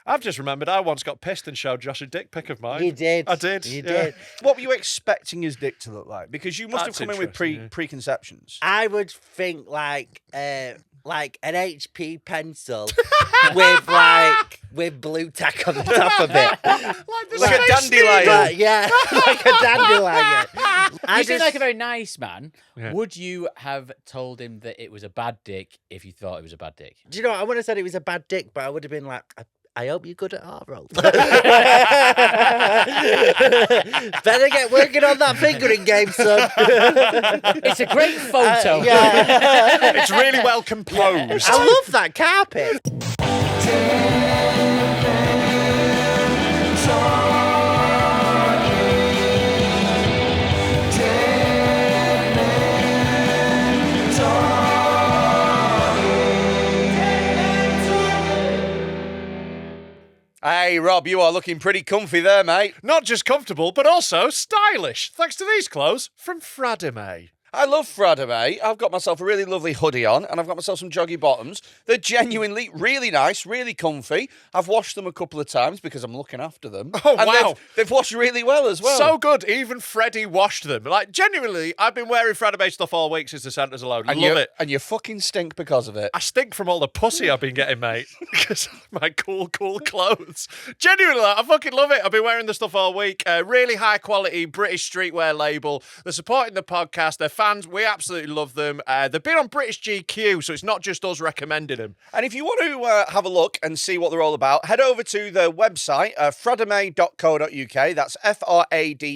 I've just remembered I once got pissed and showed Josh a dick pic of mine. You did. I did. You yeah. did. What were you expecting his dick to look like? Because you must That's have come in with interesting, preconceptions. I would think like an HP pencil with blue tack on the top of it. Like a dandelion. Yeah, like a dandelion. You seem like a very nice man. Yeah. Would you have told him that it was a bad dick if you thought it was a bad dick? Do you know what? I wouldn't have said it was a bad dick, but I would have been like, I hope you're good at oral. Better get working on that fingering game, son. It's a great photo. Yeah. It's really well composed. I love that carpet. Hey, Rob, you are looking pretty comfy there, mate. Not just comfortable, but also stylish, thanks to these clothes from Fradime. I love Fradime. I've got myself a really lovely hoodie on, and I've got myself some joggy bottoms. They're genuinely really nice, really comfy. I've washed them a couple of times because I'm looking after them. Oh, and wow. They've washed really well as well. So good, even Freddie washed them. Like, genuinely, I've been wearing Fradime stuff all week since the Santa's alone. and Love it. And you fucking stink because of it. I stink from all the pussy I've been getting, mate, because of my cool clothes. Genuinely, I fucking love it. I've been wearing the stuff all week. Really high quality British streetwear label. They're supporting the podcast. They're fans. We absolutely love them. They've been on British GQ, so it's not just us recommending them. And if you want to have a look and see what they're all about, head over to the website, fradime.co.uk. That's fradime.co.uk.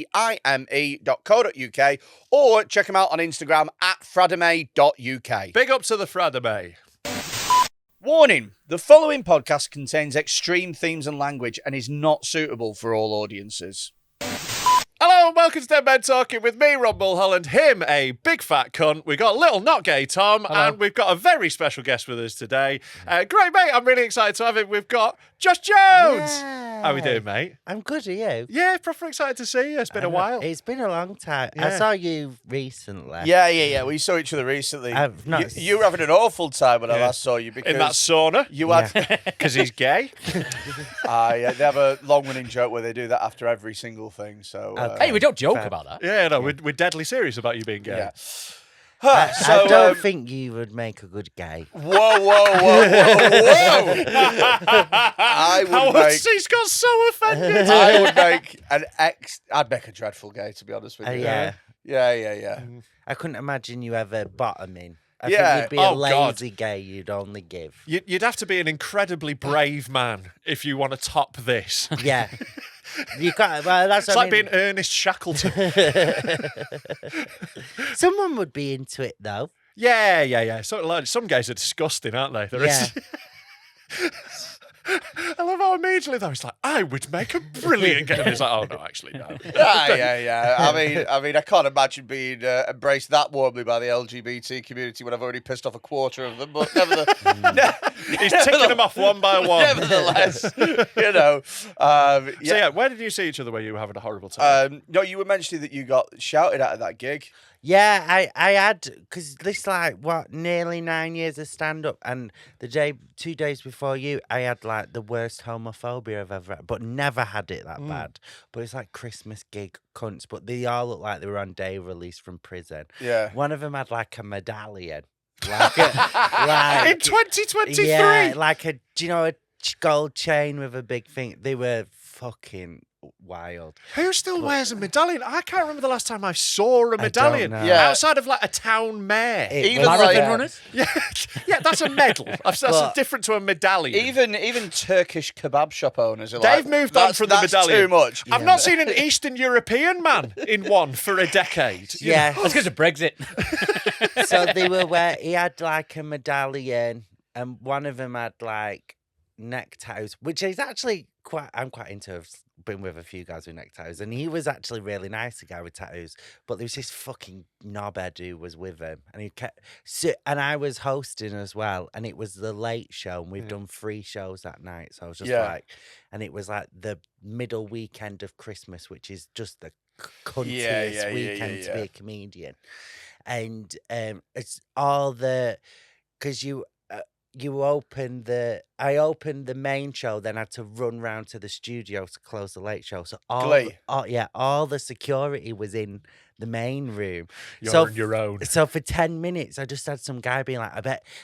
Or check them out on Instagram at fradime.uk. Big up to the Fradime. Warning, the following podcast contains extreme themes and language and is not suitable for all audiences. Hello and welcome to Dead Men Talking with me, Rob Mulholland, him, a big fat cunt. We got little not gay Tom, and we've got a very special guest with us today. Great, mate. I'm really excited to have him. We've got Josh Jones. Yeah. How we doing, mate? I'm good, are you? Yeah, proper excited to see you. It's been a while. It's been a long time. Yeah. I saw you recently. Yeah. We saw each other recently. I've not You were having an awful time when I Yeah. last saw you because In that sauna, you had. because he's gay. They have a long-running joke where they do that after every single thing. So Hey, we don't joke Fair. about that. Yeah, no, we're deadly serious about you being gay. yeah. I don't think you would make a good gay. Whoa! I would make. He's got so offended. I would make I'd make a dreadful gay, to be honest with you. Yeah. Yeah. I couldn't imagine you ever bottoming. I Yeah. think you'd be a Oh, God. lazy gay you'd only give. You'd have to be an incredibly brave man if you want to top this. Yeah. You can't. Well, that's It's what I like mean. being Ernest Shackleton. Someone would be into it though. Yeah. So, like, some guys are disgusting, aren't they? There is. I love how immediately though it's like, I would make a brilliant game. It's like, oh no, actually no. Yeah. I mean, I can't imagine being embraced that warmly by the LGBT community when I've already pissed off a quarter of them. But He's ticking them off one by one. nevertheless, you know. So yeah, where did you see each other where you were having a horrible time? No, you were mentioning that you got shouted at that gig. Yeah, I had, because this nearly 9 years of stand up, and 2 days before you, I had like the worst homophobia I've ever had, but never had it that bad. But it's like Christmas gig cunts, but they all look like they were on day release from prison. Yeah. One of them had like a medallion. In 2023. Yeah, like a gold chain with a big thing. They were fucking wild. Who still wears a medallion? I can't remember the last time I saw a medallion. know. Yeah. Outside of like a town mayor. Even Marathon like- runners? Yeah, that's a medal. That's different to a medallion. Even Turkish kebab shop owners are They've like, moved on from the that's medallion. too much. I've not seen an Eastern European man in one for a decade. You Yeah. That's because of Brexit. So they were he had like a medallion, and one of them had like neck tattoos, which is actually I'm quite into. I've been with a few guys with neck tattoos, and he was actually really nice, the guy with tattoos. But there was this fucking knobhead who was with him, and he kept. And I was hosting as well, and it was the late show, and we've done 3 shows that night. So I was just like, and it was like the middle weekend of Christmas, which is just the cuntiest weekend to be a comedian, and it's all because I opened the main show, then I had to run round to the studio to close the late show. So Glee. all the security was in the main room. You're so on your own. So for 10 minutes, I just had some guy being like, I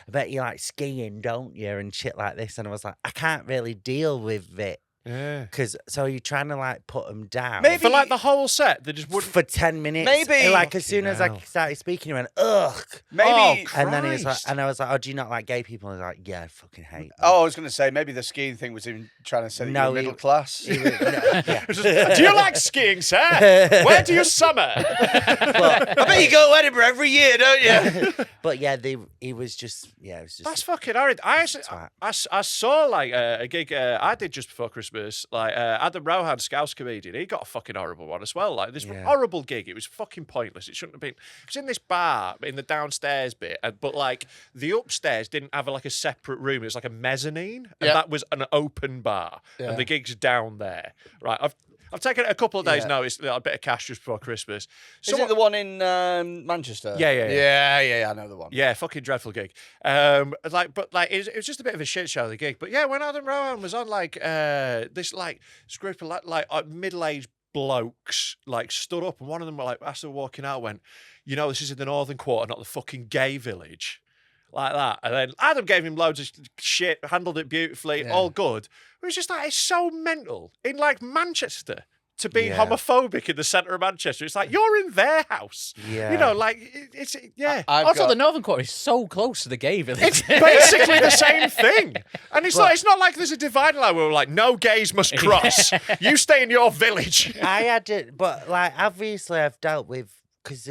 bet you like skiing, don't you? And shit like this. And I was like, I can't really deal with it. Yeah. So you're trying to like put them down. Maybe- For like the whole set, they just wouldn't. For 10 minutes. Maybe- Like as soon as I hell. started speaking, he went, ugh. Maybe. And then he was like, Christ. and I was like, oh, do you not like gay people? And he was like, yeah, I fucking hate them. Oh, I was going to say maybe the skiing thing was him trying to say that No, you were he- middle class. He was- no, yeah. It's just, do you like skiing, sir? Where do you summer? I bet you go to Edinburgh every year, don't you? But yeah, he was just, yeah, it was just. That's fucking horrid. I actually, Twat. I saw like a gig I did just before Christmas. Like Adam Rohan, Scouse comedian, he got a fucking horrible one as well. Like this Yeah. horrible gig. It was fucking pointless. It shouldn't have been. It was in this bar in the downstairs bit, but like the upstairs didn't have like a separate room. It was like a mezzanine, and Yeah. that was an open bar, Yeah. and the gig's down there. Right, I've taken a couple of days' Yeah. notice, a bit of cash just before Christmas. Is it the one in Manchester? Yeah. Yeah, I know the one. Yeah, fucking dreadful gig. It was just a bit of a shit show, the gig. But yeah, when Adam Rohan was on, this group of middle-aged blokes stood up, and one of them as they were walking out went, "You know, this is in the Northern Quarter, not the fucking gay village." Like that. And then Adam gave him loads of shit, handled it beautifully, Yeah. all good. But it's just like, it's so mental in Manchester to be Yeah. homophobic in the centre of Manchester. It's like, you're in their house. Yeah. You know, yeah. Also, the Northern Quarter is so close to the gay village. It's basically the same thing. And it's not like there's a dividing line where we're like, no gays must cross. You stay in your village. I had it, but like obviously I've dealt with because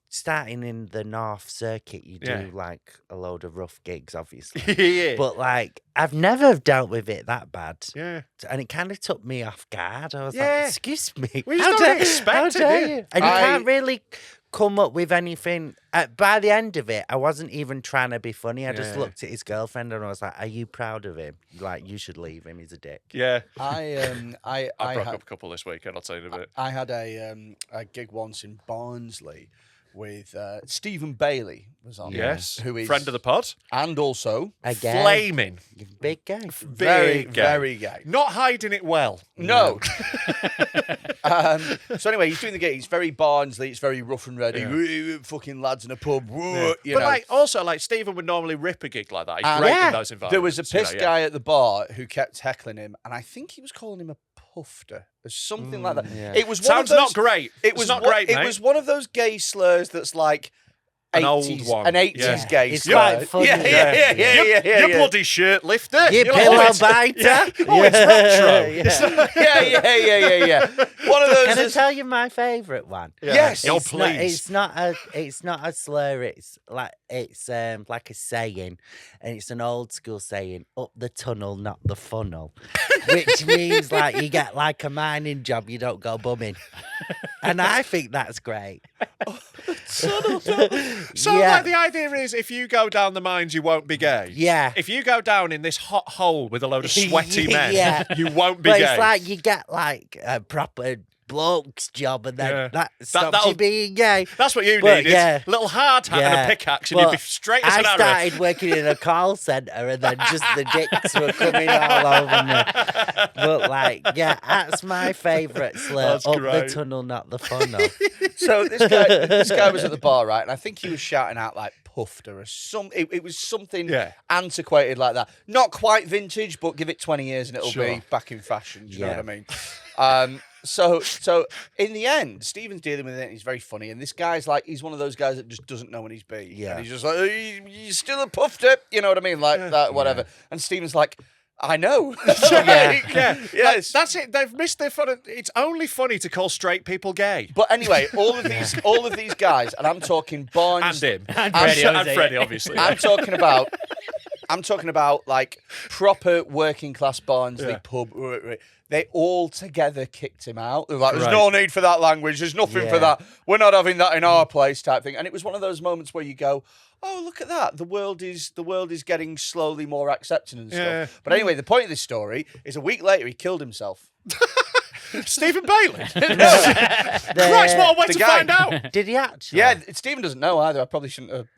starting in the North Circuit, you do Yeah. like a load of rough gigs, obviously. Yeah. But like I've never dealt with it that bad, Yeah. and it kind of took me off guard. I was Yeah. like, "Excuse me, Well, you just don't expect how it, dare do you? you?" And you I- can't really come up with anything. By the end of it, I wasn't even trying to be funny. I just Yeah. looked at his girlfriend and I was like, "Are you proud of him? Like, you should leave him. He's a dick." Yeah. I I broke had up a couple this week, and I'll tell you in a bit. I had a gig once in Barnsley with Stephen Bailey was on. Yes. Who is Friend of the pod. and also Again, Flaming. big guy. very Big gay. very gay. Not hiding it well. No. So anyway, he's doing the gig. It's very Barnsley. It's very rough and ready. Fucking lads in a pub. You But know. also Stephen would normally rip a gig like that. He's And great Yeah. in those environments. There was a you know, piss yeah. guy at the bar who kept heckling him, and I think he was calling him a pufter or something like that. yeah. It was one Sounds of those, not great. It was not one- great, It mate. was one of those gay slurs that's like An old 80s, one. an 80s Yeah. gay It's slur. quite funny. Yeah, You yeah. bloody shirt lifter. You You're like, pillow oh, it's- biter. Yeah. Oh, it's retro. Yeah. yeah. One of those. Can I is- tell you my favourite one? Yes. Oh, It's not, please. it's not a slur. It's like a saying, and it's an old school saying: "Up the tunnel, not the funnel," which means like you get like a mining job, you don't go bumming. And I think that's great. So, Yeah. the idea is if you go down the mines, you won't be gay. Yeah. If you go down in this hot hole with a load of sweaty men, Yeah. you won't be But gay. it's like you get like a proper bloke's job, and then Yeah. that stops that'll- you being gay. That's what you But, need. yeah. It's a little hard hat and a Yeah. pickaxe, and you'd be But straight as I an arrow. started working in a call centre, and then just the dicks were coming all over me. But that's my favourite slur. That's Up great. the tunnel, not the funnel. So this guy was at the bar, right? And I think he was shouting out like "pufter" or some. It was something Yeah. antiquated like that. Not quite vintage, but give it 20 years and it'll Sure. be back in fashion. Do you know Yeah. what I mean? So in the end, Stephen's dealing with it. And he's very funny, and this guy's like he's one of those guys that just doesn't know when he's beat. Yeah. And he's just like, "Oh, you're still a pufter," you know what I mean? Like that, whatever. And Stephen's like, "I know." Yeah. Yes. That's it. They've missed their fun. It's only funny to call straight people gay. But anyway, all of these guys, and I'm talking Barnes And him. And I'm Freddie, so- obviously. Freddie, obviously. I'm talking about like proper working class Barnsley Yeah. pub. They all together kicked him out. They were like, "There's Right. no need for that language. There's nothing for Yeah. that. We're not having that in our place," type thing. And it was one of those moments where you go, "Oh, look at that. The world is getting slowly more accepting and stuff." Yeah. But anyway, the point of this story is a week later he killed himself. Stephen Bailey. Christ, The- what a way the to guy. find out. Did he actually? Yeah, Stephen doesn't know either. I probably shouldn't have.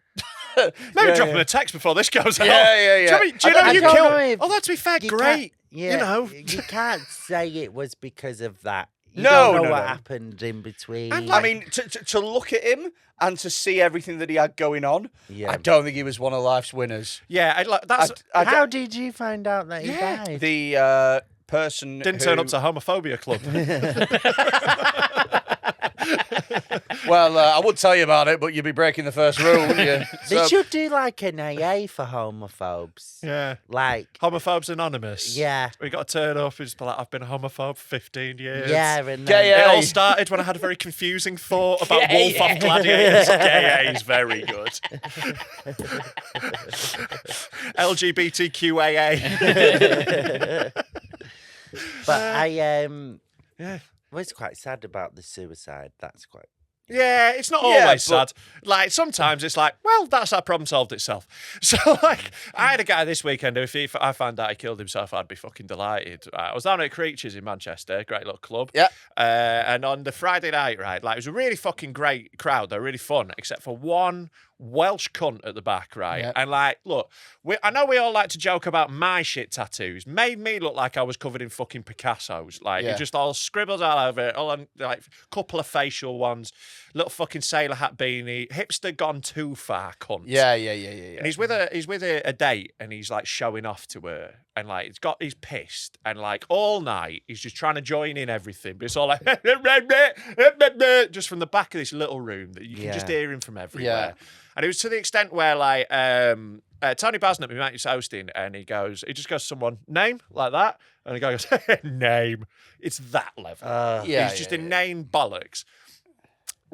Maybe drop him a text before this goes out. Yeah. Do you know I you don't killed? know if Although to be fair, you great. Yeah, You know. you can't say it was because of that. You No, don't know no, what no. happened in between. And, I mean, to look at him and to see everything that he had going on, Yeah. I don't think he was one of life's winners. Yeah, that's How did you find out that he died? The person didn't who... turn up to homophobia club. Well, I would tell you about it, but you'd be breaking the first rule, wouldn't you? They should do like an AA for homophobes. Yeah. Like, Homophobes Anonymous. yeah. We got to turn up and just be like, I've been a homophobe for 15 years. Yeah, and Gay then, It all AA. started when I had a very confusing thought about Gay Wolf of Gladiators. Gay A is very good. LGBTQAA. but I Yeah. was quite sad about the suicide. That's quite. Yeah, it's not Yeah, always but- sad. Like, sometimes it's like, well, that's our problem solved itself. So, like, I had a guy this weekend who, if I found out he killed himself, I'd be fucking delighted. I was down at Creatures in Manchester, great little club. Yeah. And on the Friday night, right, like, it was a really fucking great crowd. They're really fun, except for one Welsh cunt at the back, right? Yeah. And, like, look, I know we all like to joke about my shit tattoos. Made me look like I was covered in fucking Picassos. Like, Yeah. it just all scribbled all over it, all on, like, couple of facial ones, little fucking sailor hat beanie, hipster gone too far, cunt. Yeah. And he's with a date, and he's like showing off to her, and like he's pissed, and like all night he's just trying to join in everything, but it's all like just from the back of this little room that you can just Yeah. hear him from everywhere. And it was to the extent where like Tony Basnett, we met hosting, and he just goes to someone, name, like that, and the guy goes, name. It's that level. Yeah, He's just yeah, inane bollocks.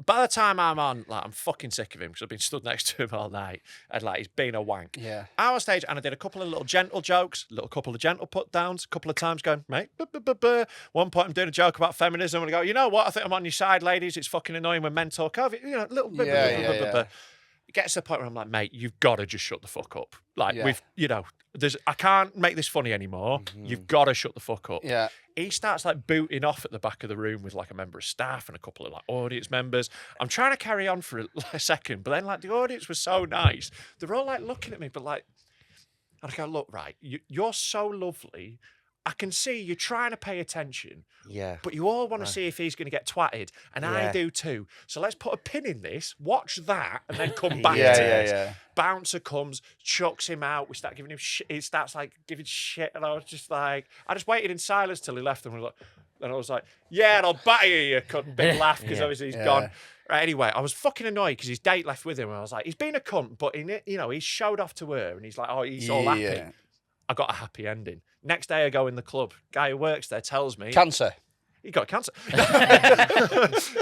By the time I'm on, like, I'm fucking sick of him because I've been stood next to him all night, and like he's been a wank. Yeah. I was stage, and I did a couple of little gentle jokes, couple of gentle put downs, a couple of times going, mate. One point I'm doing a joke about feminism, and I go, you know what? I think I'm on your side, ladies. It's fucking annoying when men talk over, you know, little bit. Yeah. It gets to the point where I'm like, mate, you've got to just shut the fuck up. Like, Yeah. we've, you know, I can't make this funny anymore. You've got to shut the fuck up. Yeah. He starts like booting off at the back of the room with like a member of staff and a couple of like audience members. I'm trying to carry on for a second, but then like the audience was so nice. They're all like looking at me, but like, and I go, look, right, you're so lovely. I can see you're trying to pay attention, Yeah. but you all want to see if he's going to get twatted, and I Yeah. do too. So let's put a pin in this, watch that, and then come back Yeah, to yeah, it. yeah. Bouncer comes, chucks him out. We start giving him shit. He starts like giving shit, and I was just like, I just waited in silence till he left, and I was like, yeah, and I'll batter you cunt. Big laugh because obviously he's gone. Right, anyway, I was fucking annoyed because his date left with him, and I was like, he's been a cunt, but he showed off to her, and he's like, oh, he's all happy. Yeah. I got a happy ending. Next day, I go in the club. Guy who works there tells me Cancer. he got cancer.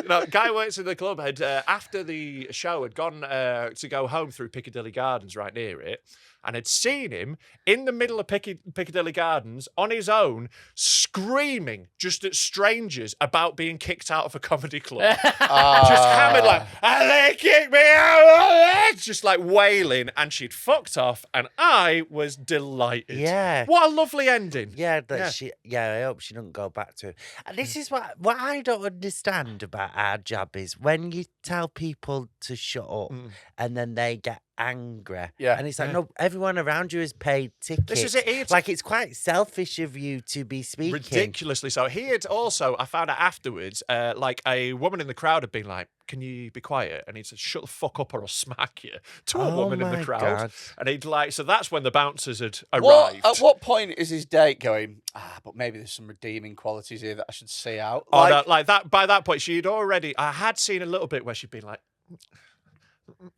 No, guy who works in the club had after the show had gone to go home through Piccadilly Gardens right near it, and had seen him in the middle of Piccadilly Gardens on his own, screaming just at strangers about being kicked out of a comedy club. Just hammered like, and they kicked me out, just like wailing, and she'd fucked off, and I was delighted. Yeah. What a lovely ending. Yeah, that Yeah. she. Yeah, I hope she doesn't go back to it. And this is what I don't understand about our job is when you tell people to shut up and then they get angry. Yeah. And it's like, no, everyone around you has paid tickets. This is it. Like, it's quite selfish of you to be speaking. Ridiculously so. He had also, I found out afterwards, like a woman in the crowd had been like, can you be quiet? And he said, shut the fuck up or I'll smack you, to a Oh woman in the my crowd. God. And he'd like, so that's when the bouncers had What, arrived. at what point is his date going, but maybe there's some redeeming qualities here that I should see out? Oh, no, like that. By that point, I had seen a little bit where she'd been like,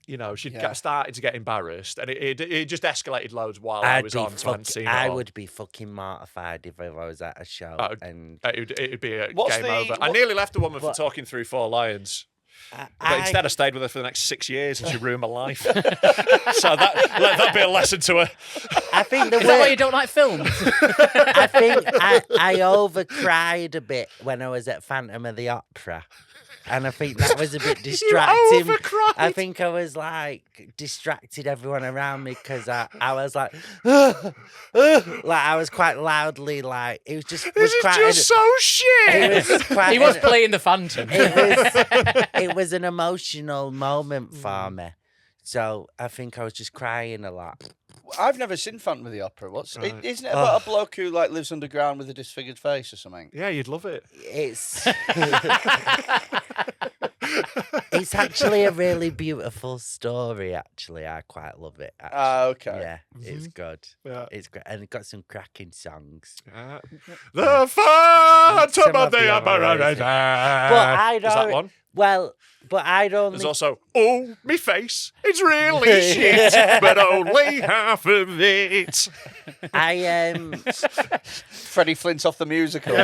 you know, she'd started to get embarrassed, and it just escalated loads while I was on. I would be fucking mortified if I was at a show. And It'd be a What's game the- over. I what- nearly left a woman for talking through Four Lions. But instead, I stayed with her for the next 6 years, and she ruined my life. So let that be a lesson to her. I think the Is that why you don't like films? I think I overcried a bit when I was at Phantom of the Opera. And I think that was a bit distracting. overcried? I think I was like distracted everyone around me because I was like, like I was quite loudly like it was just This is quite just so shit. it was quite He was playing the Phantom. it was an emotional moment for me. So I think I was just crying a lot. I've never seen Phantom of the Opera. Right. Isn't it about a bloke who like lives underground with a disfigured face or something? Yeah, you'd love it. It's it's actually a really beautiful story. Actually, I quite love it. Actually. Okay. Yeah, it's good. Yeah. It's great, and it got some cracking songs. The Phantom Some of of the the Opera. Opera. But I Is that don't. one? Well, but I'd only. There's also, oh, me face, it's really shit, but only half of it. I Freddie Flintoff the musical.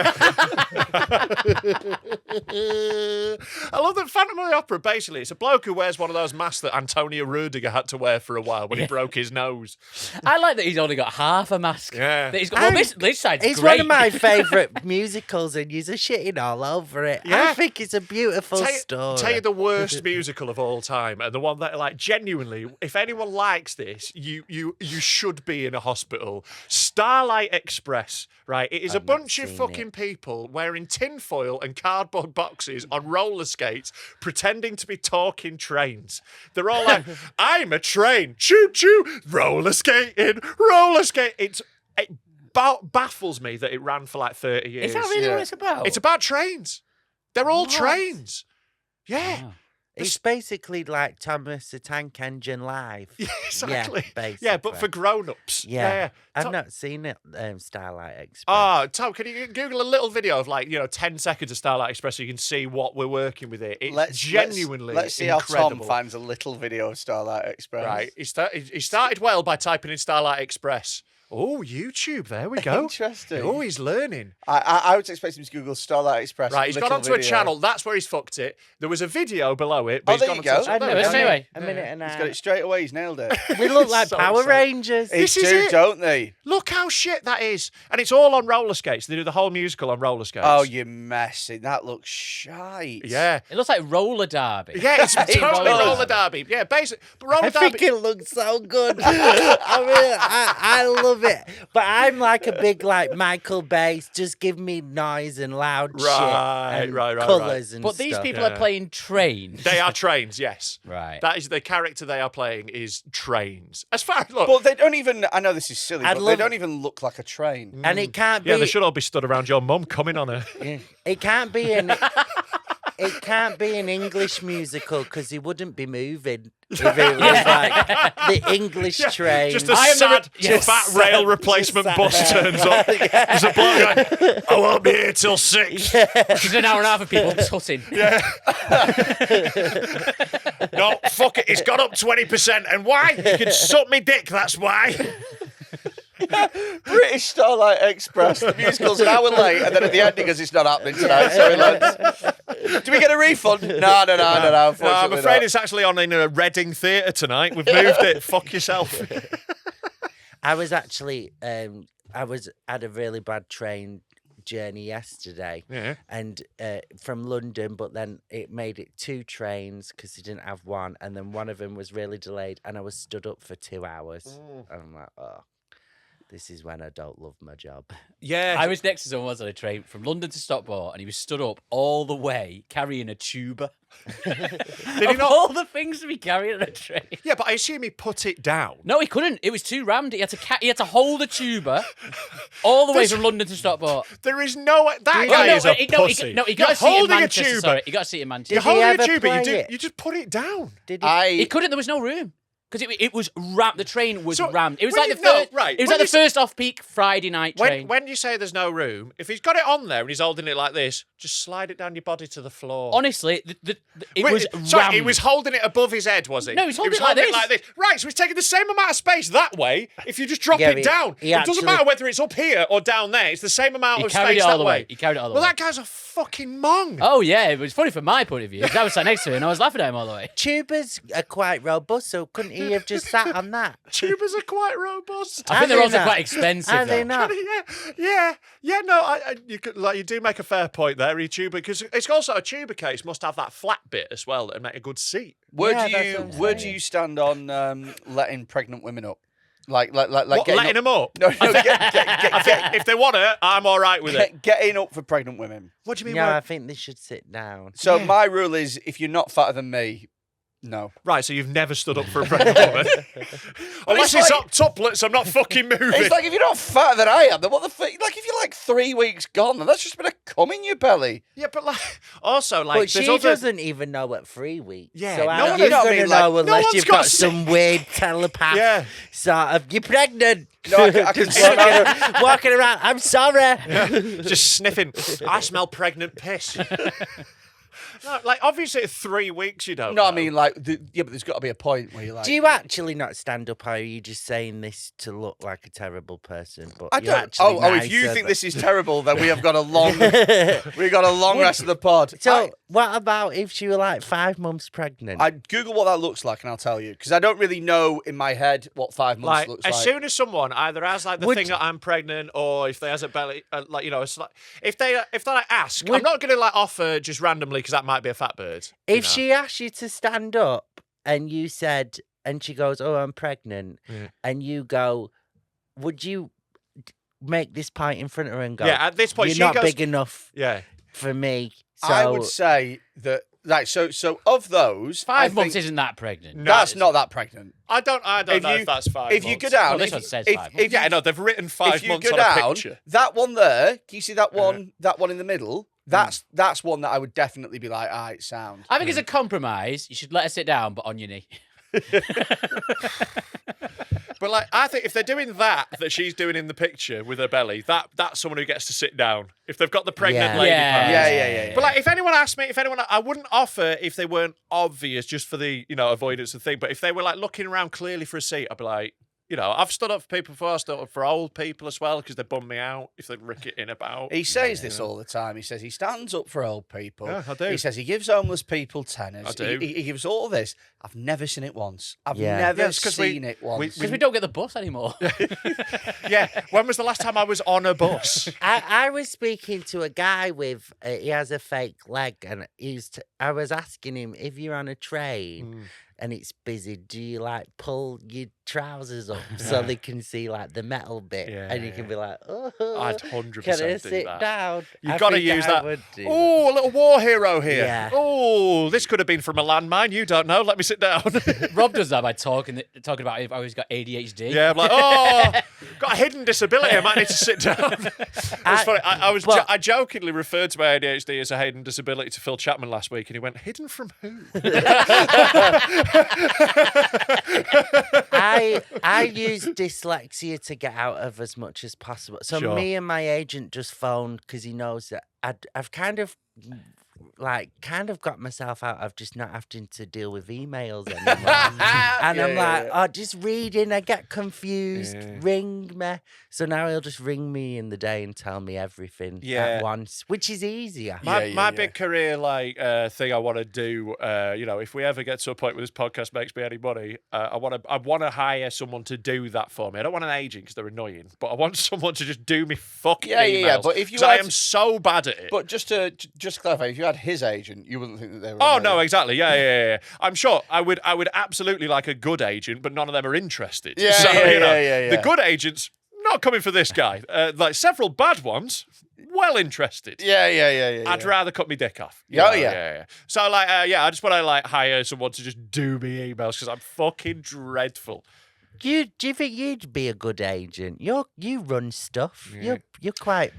I love that Phantom of the Opera, basically, it's a bloke who wears one of those masks that Antonio Rudiger had to wear for a while when he broke his nose. I like that he's only got half a mask. Yeah. That he's got, well, this side's It's great. one of my favourite musicals, and you're shitting all over it. Yeah. I think it's a beautiful story. Tell you the worst musical of all time, and the one that, like, genuinely, if anyone likes this, you should be in a hospital. Starlight Express, right? It is a I've not bunch of seen fucking people wearing tinfoil and cardboard boxes on roller skates, pretending to be talking trains. They're all like, "I'm a train, choo choo, roller skating, roller skate." It baffles me that it ran for like 30 years. Is that really what it's about? It's about trains. They're all What? trains. Yeah. Wow. It's basically like Thomas the Tank Engine live. Yeah, exactly. Yeah, Yeah, but basically. for grown-ups. Yeah. I've Tom- not seen it, Starlight Express. Oh, Tom, can you Google a little video of 10 seconds of Starlight Express so you can see what we're working with it? It's genuinely Let's see incredible. how Tom finds a little video of Starlight Express. Right. He started well by typing in Starlight Express. Oh, YouTube. There we go. Interesting. Oh, he's learning. I was expecting him to Google Starlight Express. Right, he's gone little onto a video. channel. That's where he's fucked it. There was a video below it. But Oh, he's there gone you onto go. I there know, we it's go. anyway. a minute and a He's half. got it straight away. He's nailed it. We look like So Power sad. Rangers. They This is do, it. don't they? Look how shit that is. And it's all on roller skates. They do the whole musical on roller skates. Oh, you messy. That looks shite. Yeah. It looks like roller derby. Yeah, it's It totally does. roller derby. Yeah, basically. But roller I think derby. it looks so good. I love it. But I'm like a big Michael Bay. Just give me noise and loud Right, shit and right. colours and But these stuff. people Yeah. are playing trains. They are trains, yes. Right. That is the character they are playing is trains. As far as look, But they don't even. I know this is silly, I'd but love- they don't even look like a train. And it can't be. yeah, they should all be stood around your mum coming on her. It can't be an. It can't be an English musical because he wouldn't be moving if it was like the English train. Just a I am the sad, fat rail replacement bus turns up. There's a bloke going, I won't be here till 6. She's an hour and a half of people tutting. No, fuck it, it's gone up 20%. And why? You can suck me dick, that's why. British Starlight Express. The musical's an hour late, and then at the end, because it's not happening tonight. Sorry, lads. Do we get a refund? No. No, I'm Unfortunately afraid not. it's actually on in a Reading theatre tonight. We've moved it. Fuck yourself. I was actually had a really bad train journey yesterday. Yeah. And from London, but then it made it 2 trains because he didn't have one, and then one of them was really delayed, and I was stood up for 2 hours. And I'm like, oh, this is when I don't love my job. Yeah. I was next to someone once on a train from London to Stockport, and he was stood up all the way carrying a tuba. Did he Of not? all the things to be carrying on a train. Yeah, but I assume he put it down. No, he couldn't. It was too rammed. He had to hold a tuba all the way from London to Stockport. There is no... That Oh, guy is a he pussy. got You're a seat in holding a Manchester. tuba. Sorry, he got a seat in Manchester. You're Did he holding a ever tuba. play You just put it down. Did he? He couldn't. There was no room. Because it was rammed. The train was So, rammed. It was when like the you- no, first. right, It was when like the you say- first off-peak Friday night train. When you say there's no room, if he's got it on there and he's holding it like this, just slide it down your body to the floor. Honestly, it Wait, was sorry, rammed. he was holding it above his head, was he? No, he was holding it like this. Right, so he's taking the same amount of space that way. If you just drop Yeah, it he- down, he it doesn't actually- matter whether it's up here or down there. It's the same amount He of carried space it all that the way. way. He carried it all the Well, way. that guy's a fucking mong. Oh yeah, it was funny from my point of view. 'Cause I was sat next to him and I was laughing at him all the way. Tubas are quite robust, so couldn't he have just sat on that? Tubas are quite robust. I think they're they also not? quite expensive. Are they though. not? Yeah. No, you do make a fair point there, tuba, because it's also a tuba case must have that flat bit as well that make a good seat. Where Yeah, do that's you what I'm where do saying. you stand on letting pregnant women up? Like What, getting letting up, them up? No, get, If they want it, I'm all right with it. getting up for pregnant women. What do you mean? No, by- I think they should sit down. So my rule is, if you're not fatter than me, No. Right, so you've never stood up for a pregnant woman. Unless it's octuplets, I'm not fucking moving. It's like if you're not fatter than I am, then what the fuck? Like if you're like 3 weeks gone, then that's just been a cum in your belly. Yeah, but like also like But she doesn't even know at 3 weeks. Yeah, so no how one- you no, I gonna mean, like, know no unless one's you've got got to some weird telepath Yeah. sort of, you're pregnant. No, I can Just walking around, I'm sorry. just sniffing. I smell pregnant piss. No, like obviously at 3 weeks you don't. No, I know. mean like, yeah, but there's got to be a point where you're like, Do you actually not stand up, or are you just saying this to look like a terrible person? But I you're don't. actually If you nicer think than- this is terrible, then we have got a long, rest of the pod. So, what about if she were like 5 months pregnant? I Google what that looks like, and I'll tell you because I don't really know in my head what 5 months like looks as like. soon as someone either has like the Would- thing that I'm pregnant, or if they has a belly, like you know, it's like if they like ask, I'm Would- not going to like offer just randomly because that might be a fat bird. If she asked you to stand up and you said, and she goes, "Oh, I'm pregnant," Yeah. and you go, would you make this point in front of her and go, Yeah, at this point "You're she not goes, big enough yeah. for me"? So I would say that, like, so of those, 5 I months think isn't that pregnant. that's not that pregnant. I don't If know you- if that's 5 If you months. go down, Well, this if one you- says if- 5 if- Yeah, I know they've written 5 if you months go on a down, picture. that one there, can you see that one? That one in the middle. That's one that I would definitely be like, it sound. I think it's a compromise. You should let her sit down, but on your knee. But like, I think if they're doing that she's doing in the picture with her belly, that's someone who gets to sit down. If they've got the pregnant Yeah. lady Yeah. pose. Yeah. But like, if anyone asked me, I wouldn't offer if they weren't obvious, just for the avoidance of the thing. But if they were like looking around clearly for a seat, I'd be like, I've stood up for people before. I stood up for old people as well because they bum me out if they rick it in about. He says this all the time. He says he stands up for old people. Yeah, I do. He says he gives homeless people tennis. I do. He gives all this. I've never seen it once. I've Yeah. never Yeah, it's 'cause seen it once. Because we don't get the bus anymore. Yeah. When was the last time I was on a bus? I was speaking to a guy with he has a fake leg, and I was asking him, if you're on a train and it's busy, do you like pull your trousers up so they can see like the metal bit, and you can be like, oh, I'd 100% can I do sit that. down? You've I got to think use I that. would do Oh, a little war hero here. Yeah. Oh, this could have been from a landmine. You don't know. Let me sit down. Rob does that by talking about how he's got ADHD. Yeah, I'm like, got a hidden disability. I might need to sit down. It's funny. I jokingly referred to my ADHD as a hidden disability to Phil Chapman last week, and he went, "Hidden from who?" I use dyslexia to get out of as much as possible. So Sure. me and my agent just phoned because he knows that I've kind of got myself out of just not having to deal with emails anymore. And I'm like, oh, just reading, I get confused, ring me. So now he'll just ring me in the day and tell me everything at once, which is easier. My big career thing I want to do, if we ever get to a point where this podcast makes me any money, I want to hire someone to do that for me. I don't want an agent because they're annoying, but I want someone to just do me fucking emails. Yeah. But if you, 'cause I am so bad at it. But just to clarify, if you had his agent, you wouldn't think that they were. Oh annoying. no, exactly. Yeah. I'm sure I would absolutely like a good agent, but none of them are interested. Yeah, so, yeah. The good agents not coming for this guy. Like several bad ones, well interested. Yeah. I'd rather cut my dick off. Yeah, yeah. So I just want to hire someone to just do me emails because I'm fucking dreadful. Do you think you'd be a good agent? You run stuff. You're quite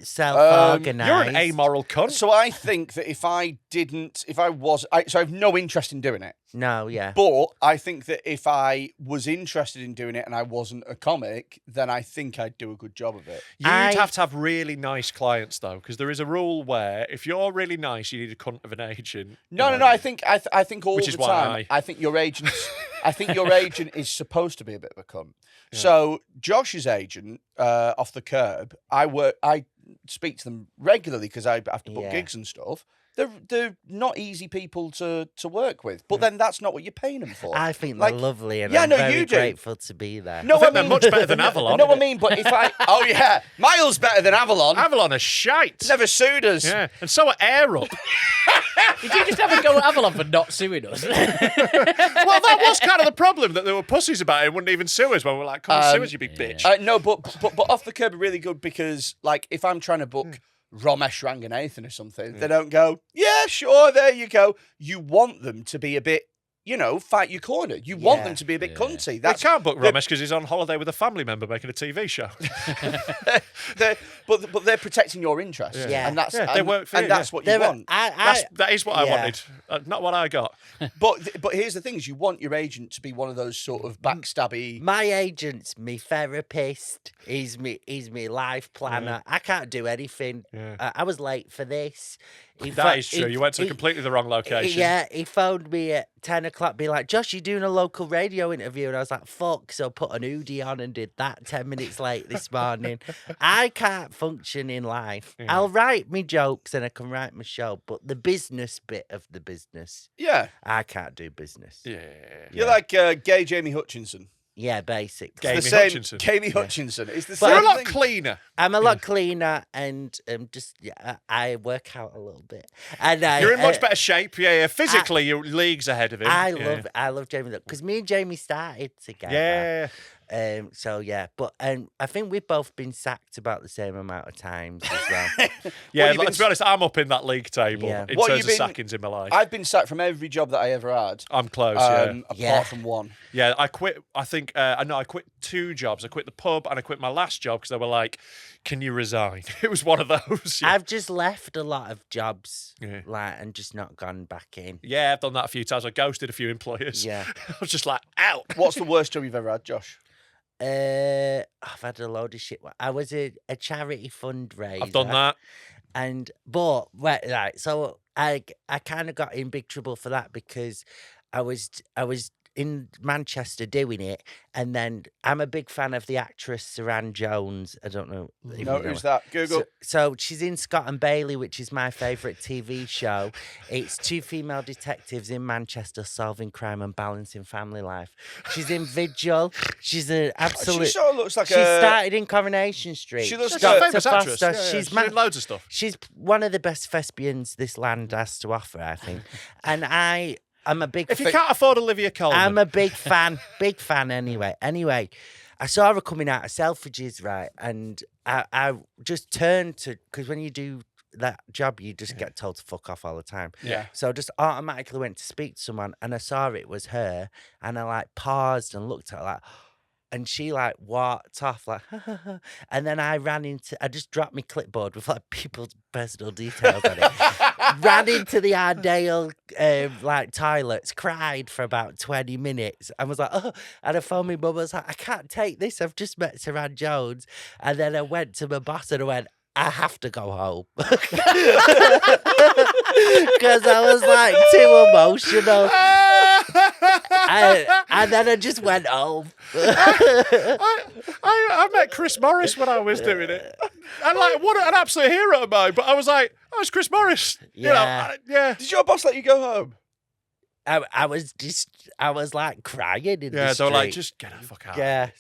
self-organized. You're an amoral cunt. So I think that if I have no interest in doing it. No, yeah. But I think that if I was interested in doing it and I wasn't a comic, then I think I'd do a good job of it. You'd have to have really nice clients though, because there is a rule where if you're really nice, you need a cunt of an agent. No. I think all Which the is why time. I think your agent is supposed to be a bit of a cunt. Yeah. So Josh's agent, off the curb, I speak to them regularly because I have to book gigs and stuff. They're not easy people to work with, but then that's not what you're paying them for. I think they're lovely, and yeah, I'm no, very you do. grateful to be there. No, I think they're much better than Avalon. No, I mean, but if miles better than Avalon. Avalon are shite. Never sued us. Yeah, and so are Air Up. Did you just have a go at Avalon for not suing us? Well, that was kind of the problem, that there were pussies about it and wouldn't even sue us when we were like, come on, sue us, you big bitch. No, but Off the Curb are really good because, like, if I'm trying to book Ramesh Ranganathan or something, they don't go, yeah, sure, there you go. You want them to be a bit fight your corner. You want Yeah. them to be a bit cunty. We That's can't book Ramesh because he's on holiday with a family member making a TV show. but they're protecting your interests. Yeah. And that's Yeah, they work for you, that's what you want. That is what I Yeah. wanted, not what I got. But here's the thing: is you want your agent to be one of those sort of backstabby. My agent's me therapist. He's me life planner. I can't do anything. Yeah. I was late for this. That is true. You went to completely the wrong location. Yeah, he phoned me at 10 o'clock, being like, Josh, you're doing a local radio interview. And I was like, fuck. So I put an hoodie on and did that 10 minutes late this morning. I can't function in life. Yeah. I'll write me jokes and I can write my show, but the business bit of the business, Yeah, I can't do business. Yeah. you're like gay Jamie Hutchinson. Yeah, basically. Gay- It's the Jamie same. Hutchinson. Jamie Hutchinson. It's the But same You're a lot thing. cleaner. I'm a lot cleaner and I work out a little bit. And You're in much better shape. Yeah. Physically, you're leagues ahead of him. I love Jamie because me and Jamie started together. Yeah. So yeah, but I think we've both been sacked about the same amount of times as well. Yeah, you've been to be honest, I'm up in that league table Yeah. in What terms you've of been- sackings in my life. I've been sacked from every job that I ever had. I'm close, Apart Yeah. from one. Yeah, I quit. I think I quit 2 jobs. I quit the pub and I quit my last job because they were like, "Can you resign?" It was one of those. Yeah, I've just left a lot of jobs, Yeah. and just not gone back in. yeah, I've done that a few times. I ghosted a few employers. Yeah. I was just like, "Out." What's the worst job you've ever had, Josh? I've had a load of shit. I was a charity fundraiser. I've done that. So I kind of got in big trouble for that because I was in Manchester doing it, and then I'm a big fan of the actress Suranne Jones. I don't know. if you No, know who's her. that? Google. So she's in Scott and Bailey, which is my favourite TV show. It's 2 female detectives in Manchester solving crime and balancing family life. She's in Vigil. She's an absolute. She sort of looks like She a. started in Coronation Street. She looks She's like a a famous Dr. actress. Foster. Yeah, She's she did loads of stuff. She's one of the best thespians this land has to offer, I think. And I'm a big If you can't afford Olivia Colman, I'm a big fan anyway. Anyway, I saw her coming out of Selfridges, right? And I just turned to, because when you do that job, you just get told to fuck off all the time. Yeah. So I just automatically went to speak to someone and I saw it was her and I like paused and looked at her like, and she like walked off like, and then I just dropped my clipboard with like people's personal details on it. Ran into the Ardale like toilets, cried for about 20 minutes, and was like, oh, and I phoned my mum. I was like, I can't take this. I've just met Suranne Jones, and then I went to my boss and I went, I have to go home because I was like too emotional. And then I just went home. I met Chris Morris when I was doing it. And like, what an absolute hero of mine. But I was like, oh, it's Chris Morris. Yeah. Yeah. Did your boss let you go home? I was like crying in the Yeah, they street. were like, just get the fuck out. Yeah,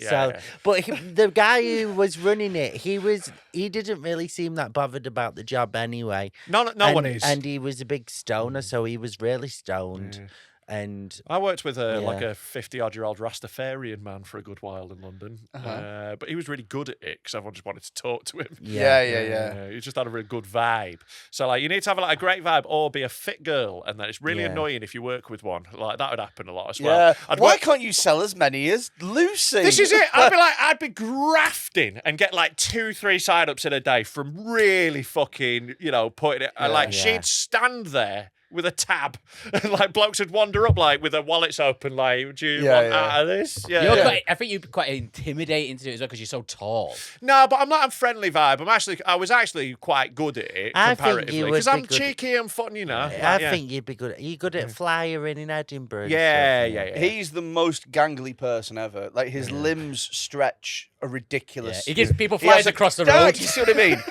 but the guy who was running it, he didn't really seem that bothered about the job anyway. No one is. And he was a big stoner, so he was really stoned. Yeah. And I worked with like Yeah. a 50-odd-year-old Rastafarian man for a good while in London. But he was really good at it because everyone just wanted to talk to him. Yeah. He just had a really good vibe. So like, you need to have like a great vibe or be a fit girl, and then it's really Yeah. annoying if you work with one. Like that would happen a lot as well. Yeah. I'd Why work- can't you sell as many as Lucy? This is it. I'd be grafting and get like 2-3 sign-ups in a day from really fucking, putting it. Yeah. She'd stand there with a tab, and like blokes would wander up like with their wallets open, like, do you want out of this? Yeah. I think you'd be quite intimidating to do it as well because you're so tall. No, but I'm not a friendly vibe. I was actually quite good at it I think comparatively you would because be I'm good- cheeky and fun, I think you'd be good. Are you good at flyering in Edinburgh? and Yeah, stuff? yeah. He's the most gangly person ever. Like his limbs stretch are ridiculous. He gives people He has flies a- across the No, road. You see what I mean?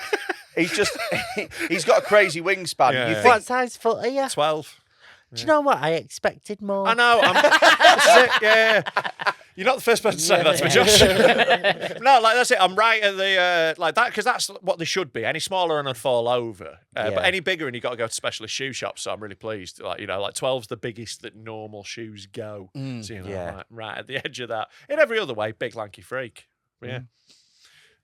He's got a crazy wingspan. Yeah. You think What size foot are you? 12. Do you know what? I expected more. I know. That's it. Yeah. You're not the first person to say that to me, Josh. No, like that's it. I'm right at the like that because that's what they should be. Any smaller and I'd fall over, Yeah. but any bigger and you got to go to specialist shoe shops. So I'm really pleased. Like 12's the biggest that normal shoes go. So Yeah. right at the edge of that. In every other way, big lanky freak. Yeah.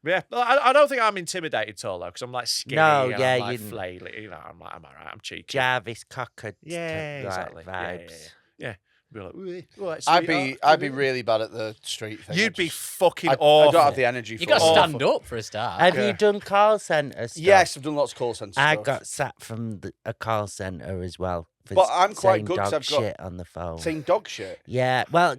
Yeah, I don't think I'm intimidated at all though, because I'm like skinny. No, and yeah, I'm like you- flaily. I'm all right. I'm cheeky. Jarvis Cocker Yeah, like, exactly. Yeah, vibes. yeah. Be like, "Right, I'd sweetheart." be really bad at the street thing. You'd be fucking I awful. don't have the energy for You got to it. stand up for a start. Have you done call centre stuff? Yes, I've done lots of call centre I stuff. got sacked from a call centre as well. For But I'm quite saying good 'cause dog I've got- shit on the phone. Saying dog shit. Yeah, well,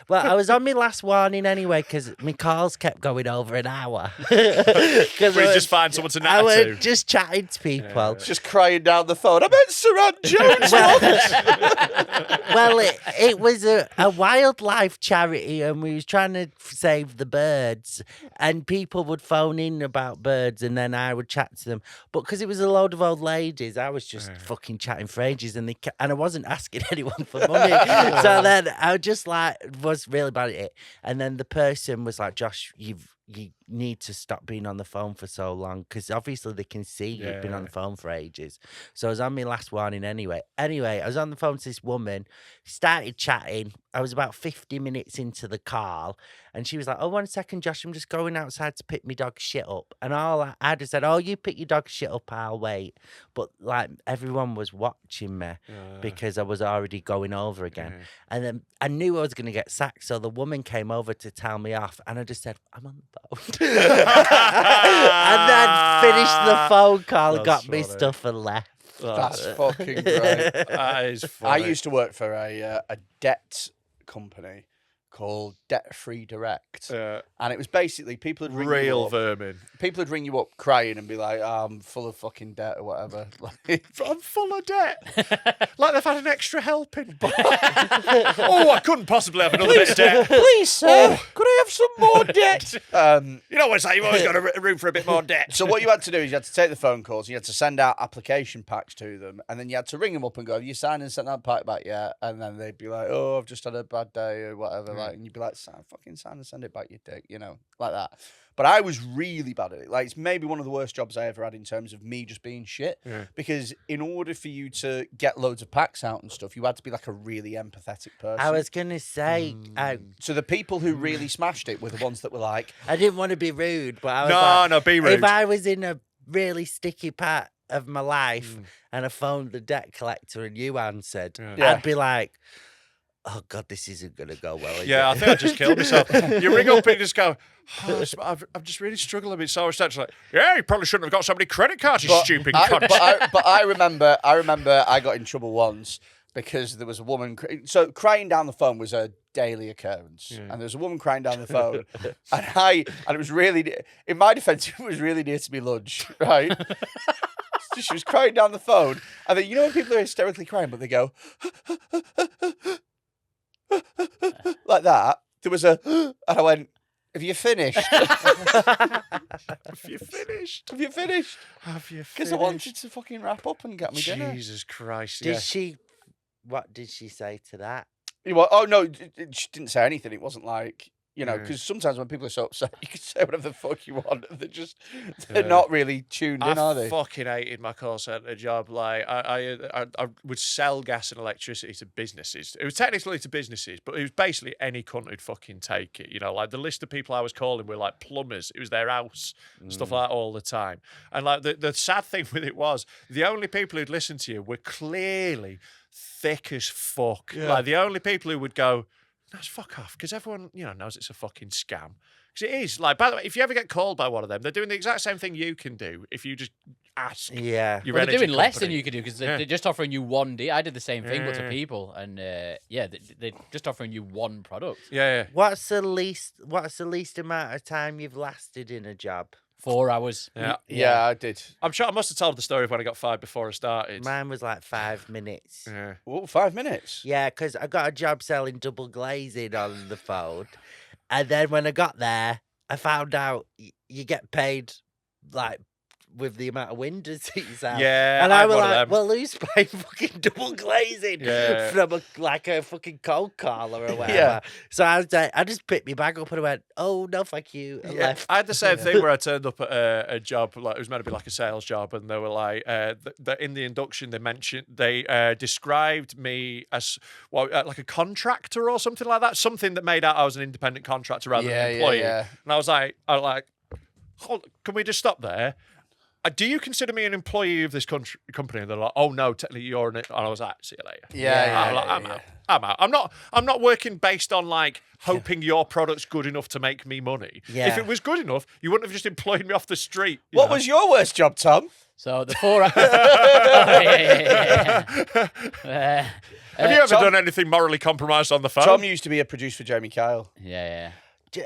I was on my last warning anyway because my calls kept going over an hour. Because We just find someone to I natter was to. just chatting to people. Just crying down the phone. I met Suranne Jones once. Well, it was a wildlife charity, and we was trying to save the birds. And people would phone in about birds, and then I would chat to them. But because it was a load of old ladies, I was just fucking chatting for ages, and I wasn't asking anyone for money. So then I just was really bad at it. And then the person was like, "Josh, you need to stop being on the phone for so long because obviously they can see you've been on the phone for ages." So I was on my last warning anyway. Anyway, I was on the phone to this woman, started chatting. I was about 50 minutes into the call, and she was like, "Oh, 1 second, Josh, I'm just going outside to pick my dog shit up." And I just said, "Oh, you pick your dog shit up, I'll wait." But like everyone was watching me because I was already going over again. And then I knew I was going to get sacked. So the woman came over to tell me off, and I just said, "I'm on the phone." And then finished the phone call, That's got me funny. stuff and left. That's fucking great. That is I funny. used to work for a debt company called Debt Free Direct, and it was basically people would ring you real up. vermin. People would ring you up crying and be like, "I'm full of fucking debt" or whatever. I'm full of debt. Like they've had an extra helping. Oh, I couldn't possibly have another bit of debt. Please, sir, could I have some more debt? You know what it's like, you've always got a room for a bit more debt. So what you had to do is you had to take the phone calls, you had to send out application packs to them, and then you had to ring them up and go, "Have you signed and sent that pack back yet?" And then they'd be like, "Oh, I've just had a bad day," or whatever. Like, and you'd be like, "Fucking sign and send it back, you dick," like that. But I was really bad at it. Like, it's maybe one of the worst jobs I ever had in terms of me just being shit. Because in order for you to get loads of packs out and stuff, you had to be like a really empathetic person. I was going to say, So the people who really smashed it were the ones that were like, I didn't want to be rude, but I was No, be rude. If I was in a really sticky part of my life and I phoned the debt collector and you answered, I'd be like, "Oh God, this isn't going to go well." Yeah, I think I just killed myself. You ring up and just go, "Oh, I'm just really struggling a bit." So it's like, "Yeah, you probably shouldn't have got so many credit cards, you stupid cunt." But I remember I got in trouble once because there was a woman. So crying down the phone was a daily occurrence, and there was a woman crying down the phone, and it was really, in my defence, it was really near to me lunch, right? So she was crying down the phone, and then when people are hysterically crying, but they go like that. There was and I went, "Have you finished? Have you finished? Have you finished?" Have you Because I wanted to fucking wrap up and get me dinner. Jesus Christ. What did she say to that? Oh no, she didn't say anything. It wasn't like, because sometimes when people are so upset, you can say whatever the fuck you want. They're not really tuned in, are I they? fucking hated my call centre job. Like I would sell gas and electricity to businesses. It was technically to businesses, but it was basically any cunt who'd fucking take it. Like the list of people I was calling were like plumbers. It was their house, stuff like that all the time. And like the sad thing with it was the only people who'd listen to you were clearly thick as fuck. Like the only people who would go, "That's fuck off," because everyone knows it's a fucking scam. Because it is. Like, by the way, if you ever get called by one of them, they're doing the exact same thing you can do if you just ask. Yeah. Your Well, they're energy doing less than company. you could do because they're just offering you one deal. I did the same thing, but to people, and they're just offering you one product. Yeah. What's the least amount of time you've lasted in a job? 4 hours. Yeah, I did. I'm sure I must have told the story of when I got fired before I started. Mine was like 5 minutes. Yeah. Oh, 5 minutes. Yeah, because I got a job selling double glazing on the phone. And then when I got there, I found out you get paid like with the amount of windows that you sell. Yeah, and I I had was one of like, them. "Well, who's paying fucking double glazing Yeah. from a fucking cold caller or whatever?" Yeah. So I just picked my bag up and I went, "Oh no, thank you," and left. I had the same thing where I turned up at a job, like it was meant to be like a sales job, and they were like, in the induction they described me as like a contractor or something like that, something that made out I was an independent contractor rather than an employee. Yeah. And I was like, "Hold, can we just stop there?" do you consider me an employee of this company? And they're like, oh no, technically you're in it. And I was like, see you later. I'm out. I'm not working based on like hoping your product's good enough to make me money. Yeah. If it was good enough, you wouldn't have just employed me off the street. What was your worst job, Tom? So the 4 hours. Have you ever Tom- done anything morally compromised on the phone? Tom used to be a producer for Jamie Kyle. Yeah.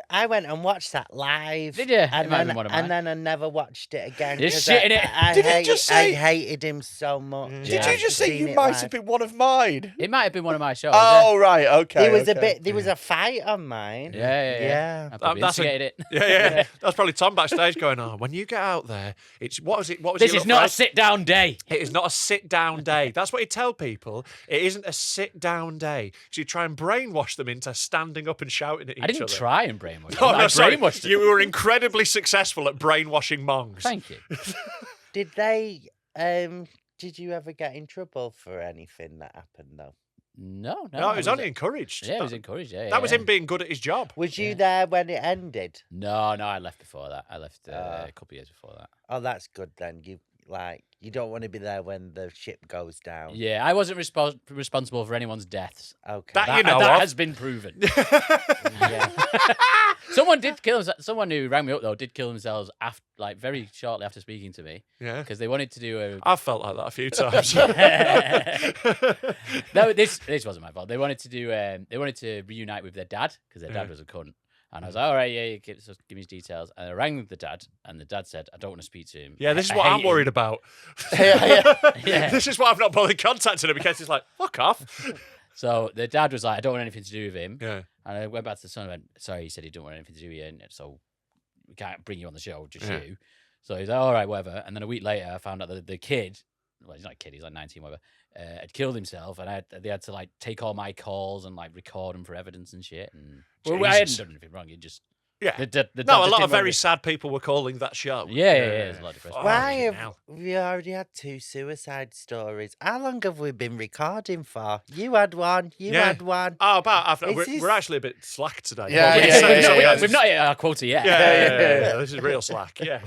I went and watched that live. Did you? It And might have then, been one of mine. and then I never watched it again. You're 'cause shitting it. Did he just say- I hated him so much. Did you just say you Seen it might live. have been one of mine? It might have been one of my shows. Oh, right, okay. There was a okay. bit. There was a fight on mine. Yeah. I probably That's a- instigated it. Yeah. That's probably Tom backstage going, oh, when you get out there, it's what was it? What was This your is little not a phrase? sit-down day. It is not a sit-down day. That's what you tell people. It isn't a sit-down day. So you try and brainwash them into standing up and shouting at each I didn't other. try and brainwash Oh, them. no, I sorry. brainwashed them. You were incredibly successful at brainwashing mongs. Thank you. Did they? Did you ever get in trouble for anything that happened though? No. No, it was only encouraged. Yeah, it was encouraged. Yeah, That was yeah. him being good at his job. Was you there when it ended? No, I left before that. I left a couple of years before that. Oh, that's good then. You don't want to be there when the ship goes down. Yeah, I wasn't responsible for anyone's deaths. Okay. That you know that of. has been proven. Yeah. Someone did kill himself. Someone who rang me up though did kill themselves after, like very shortly after speaking to me, Yeah. because they wanted to do a. I've felt like that a few times. No, this wasn't my fault. They wanted to do. They wanted to reunite with their dad because their dad was a cunt. And I was like, all right, yeah, give me his details. And I rang the dad, and the dad said, I don't want to speak to him. Yeah, this is I what I'm hate worried him." about. Yeah. This is why I've not bothered contacting him because he's like, fuck off. So the dad was like, I don't want anything to do with him. Yeah. And I went back to the son and went, sorry, he said he didn't want anything to do with you, and so we can't bring you on the show, just Yeah. you. So he's like, all right, whatever. And then a week later, I found out that the kid, well, he's not a kid, he's like 19, whatever, had killed himself, and they had to like take all my calls and like record them for evidence and shit. And well, I hadn't Jesus. done anything wrong. It just Yeah. the dad No, just a lot didn't of very want sad people were calling that show. Yeah, there's a lot of depressed Why Fucking have hell. we already had 2 suicide stories? How long have we been recording for? You had one. You Yeah. had one. Oh, about Is we're, this- we're actually a bit slack today. Yeah, But yeah, we'll yeah, say- yeah, we've not hit our quota yet. Yeah. This is real slack. Yeah.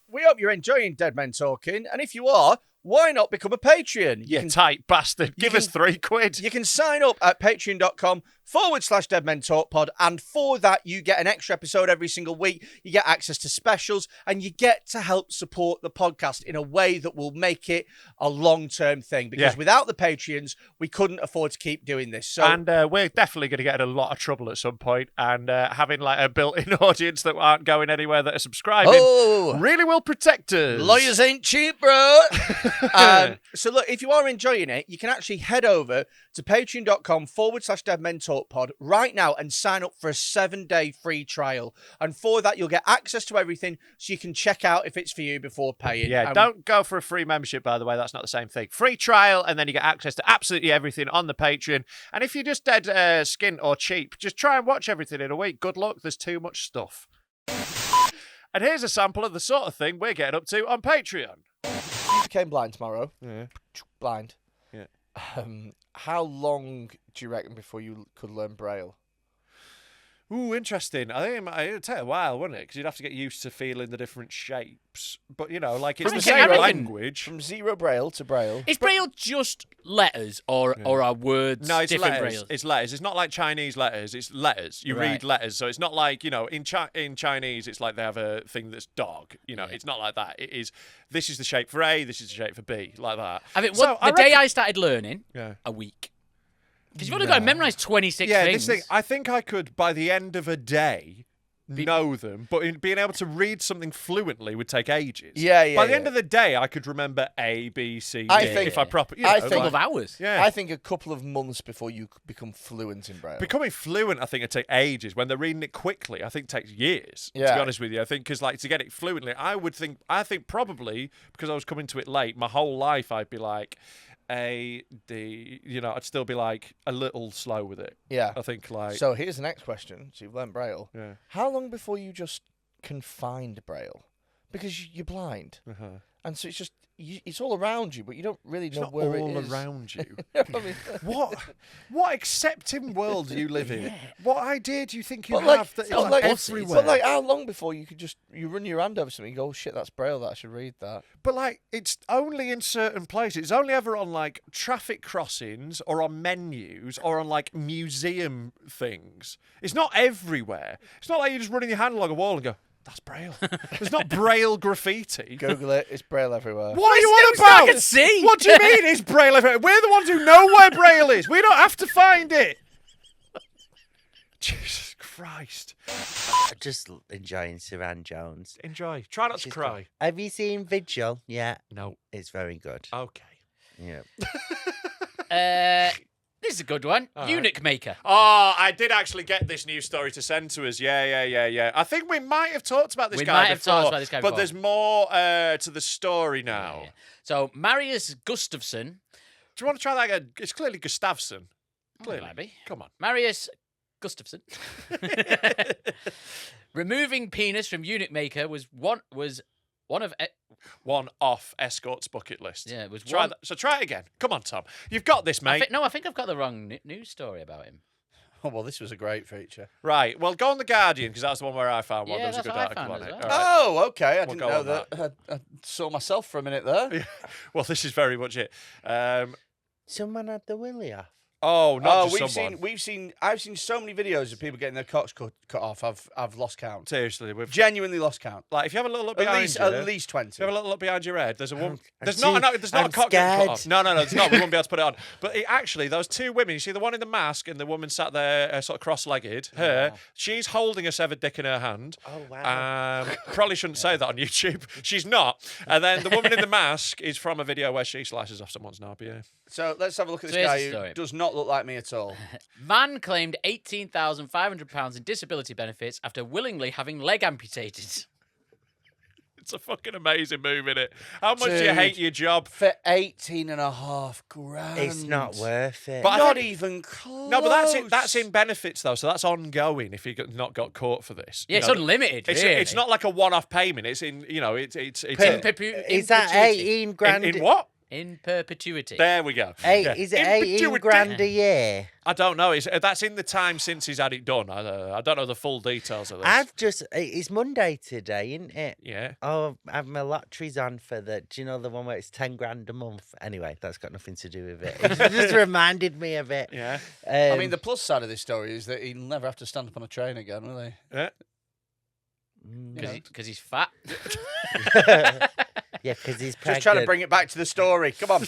We hope you're enjoying Dead Men Talking, and if you are, why not become a Patreon? You tight bastard. Give us £3. You can sign up at patreon.com/Dead Men Talk Pod, and for that, you get an extra episode every single week. You get access to specials, and you get to help support the podcast in a way that will make it a long-term thing. Because Yeah. without the Patreons, we couldn't afford to keep doing this. So, And we're definitely going to get in a lot of trouble at some point, and having like a built-in audience that aren't going anywhere that are subscribing really will protect us. lawyers ain't cheap, bro. So look, if you are enjoying it, you can actually head over to patreon.com/Dead Men Talk Pod right now and sign up for a 7-day free trial. And for that, you'll get access to everything so you can check out if it's for you before paying. Yeah, don't go for a free membership, by the way. That's not the same thing. Free trial, and then you get access to absolutely everything on the Patreon. And if you're just dead skint or cheap, just try and watch everything in a week. Good luck. There's too much stuff. And here's a sample of the sort of thing we're getting up to on Patreon. You became blind tomorrow. Yeah. Blind. Yeah. How long do you reckon before you could learn Braille? Ooh, interesting. I think it'd take a while, wouldn't it? Because you'd have to get used to feeling the different shapes. But, you know, like it's From the zero- same I reckon language. From zero Braille to Braille. Is Braille just letters or are words No, it's different letters. Brailles? It's letters. It's not like Chinese letters. It's letters. You Right. read letters. So it's not like, you know, in Chinese, it's like they have a thing that's dog. You know, Yeah. it's not like that. It is, this is the shape for A, this is the shape for B, like that. I mean, So the day I started learning, Yeah. a week. Because you've only got to memorize 26 Yeah, things. this thing, I think I could, by the end of a day, know them, but being able to read something fluently would take ages. Yeah, By the end of the day, I could remember A, B, C, D, I think- if I proper. You I know, think- Couple like- of hours. yeah. I think a couple of months before you become fluent in Braille. Becoming fluent, I think, would take ages. When they're reading it quickly, I think takes years. To Yeah. be honest with you, I think because like to get it fluently, I think probably because I was coming to it late, my whole life I'd be like A, D. You know, I'd still be like a little slow with it. Yeah. I think like So here's the next question. So you've learned Braille. yeah. How long before you just can find Braille? Because you're blind. Uh-huh. And so it's just it's all around you, but you don't really It's know not where all it is. around you. I mean, What accepting world do you live in? What idea do you think you but have that it's everywhere? But like, how long before you could just run your hand over something and go, oh, shit, that's Braille, that I should read that. But like, it's only in certain places. It's only ever on like traffic crossings or on menus or on like museum things. It's not everywhere. It's not like you're just running your hand along a wall and go, that's Braille. There's not Braille graffiti. Google it. It's Braille everywhere. What are you on about? I can see. What do you mean it's Braille everywhere? We're the ones who know where Braille is. We don't have to find it. Jesus Christ. Just enjoying Suranne Jones. Enjoy. Try not to She's cry. Have you seen Vigil? Yeah, No. it's very good. Okay. Yeah. This is a good one. All Eunuch maker. Oh, I did actually get this news story to send to us. Yeah. I think we might have talked about this We guy might have before, talked about this guy but before. there's more to the story now. Yeah. So Marius Gustafsson. Do you want to try that again? It's clearly Gustafsson. Clearly. Might be. Come on. Marius Gustafsson. Removing penis from eunuch maker was one of One off escort's bucket list. yeah, it was Try one. that. So try it again. Come on, Tom. You've got this, mate. I think I've got the wrong news story about him. Oh, well, this was a great feature. Right. Well, go on The Guardian, because that's the one where I found one. Yeah, There was a that's good what I article on found it. as All well. right. Oh, okay. I We'll didn't go know on that. I saw myself for a minute there. Well, this is very much it. Someone had the willy off. Oh, not Oh, just someone. I've seen so many videos of people getting their cocks cut off. I've lost count. Seriously, we've Genuinely lost count. like if you have a little look behind you, At least 20. if you have a little look behind your head, there's a woman. There's I'm not a cock getting cut off. scared. No, there's not. We won't be able to put it on. But actually, those two women, you see the one in the mask and the woman sat there sort of cross-legged. Her, she's holding a severed dick in her hand. Oh, wow. Probably shouldn't say that on YouTube. She's not. And then the woman in the mask is from a video where she slices off someone's knob. Yeah. So let's have a look at So this here's guy the who story. does not look like me at all. Man claimed £18,500 in disability benefits after willingly having leg amputated. It's a fucking amazing move, innit? How much do you Dude. hate your job? For 18.5 grand. It's not worth it. But I Not think- even close. No, but that's in benefits though, so that's ongoing. If you not got caught for this, Yeah, You it's know, unlimited. It's, really. it's not like a one-off payment. It's in, it's in, in, Is that perpetuity. 18 grand? in what? In perpetuity. There we go. Yeah. Is it In 18 perpetuity. grand a year? I don't know. That's in the time since he's had it done. I don't know the full details of this. It's Monday today, isn't it? Yeah. Oh, I've my lotteries on for do you know the one where it's 10 grand a month? Anyway, that's got nothing to do with it. It just reminded me of it. Yeah. I mean, the plus side of this story is that he'll never have to stand up on a train again, will he? Yeah. Because he's fat. Yeah, because he's Just pregnant. trying to bring it back to the story. Come on.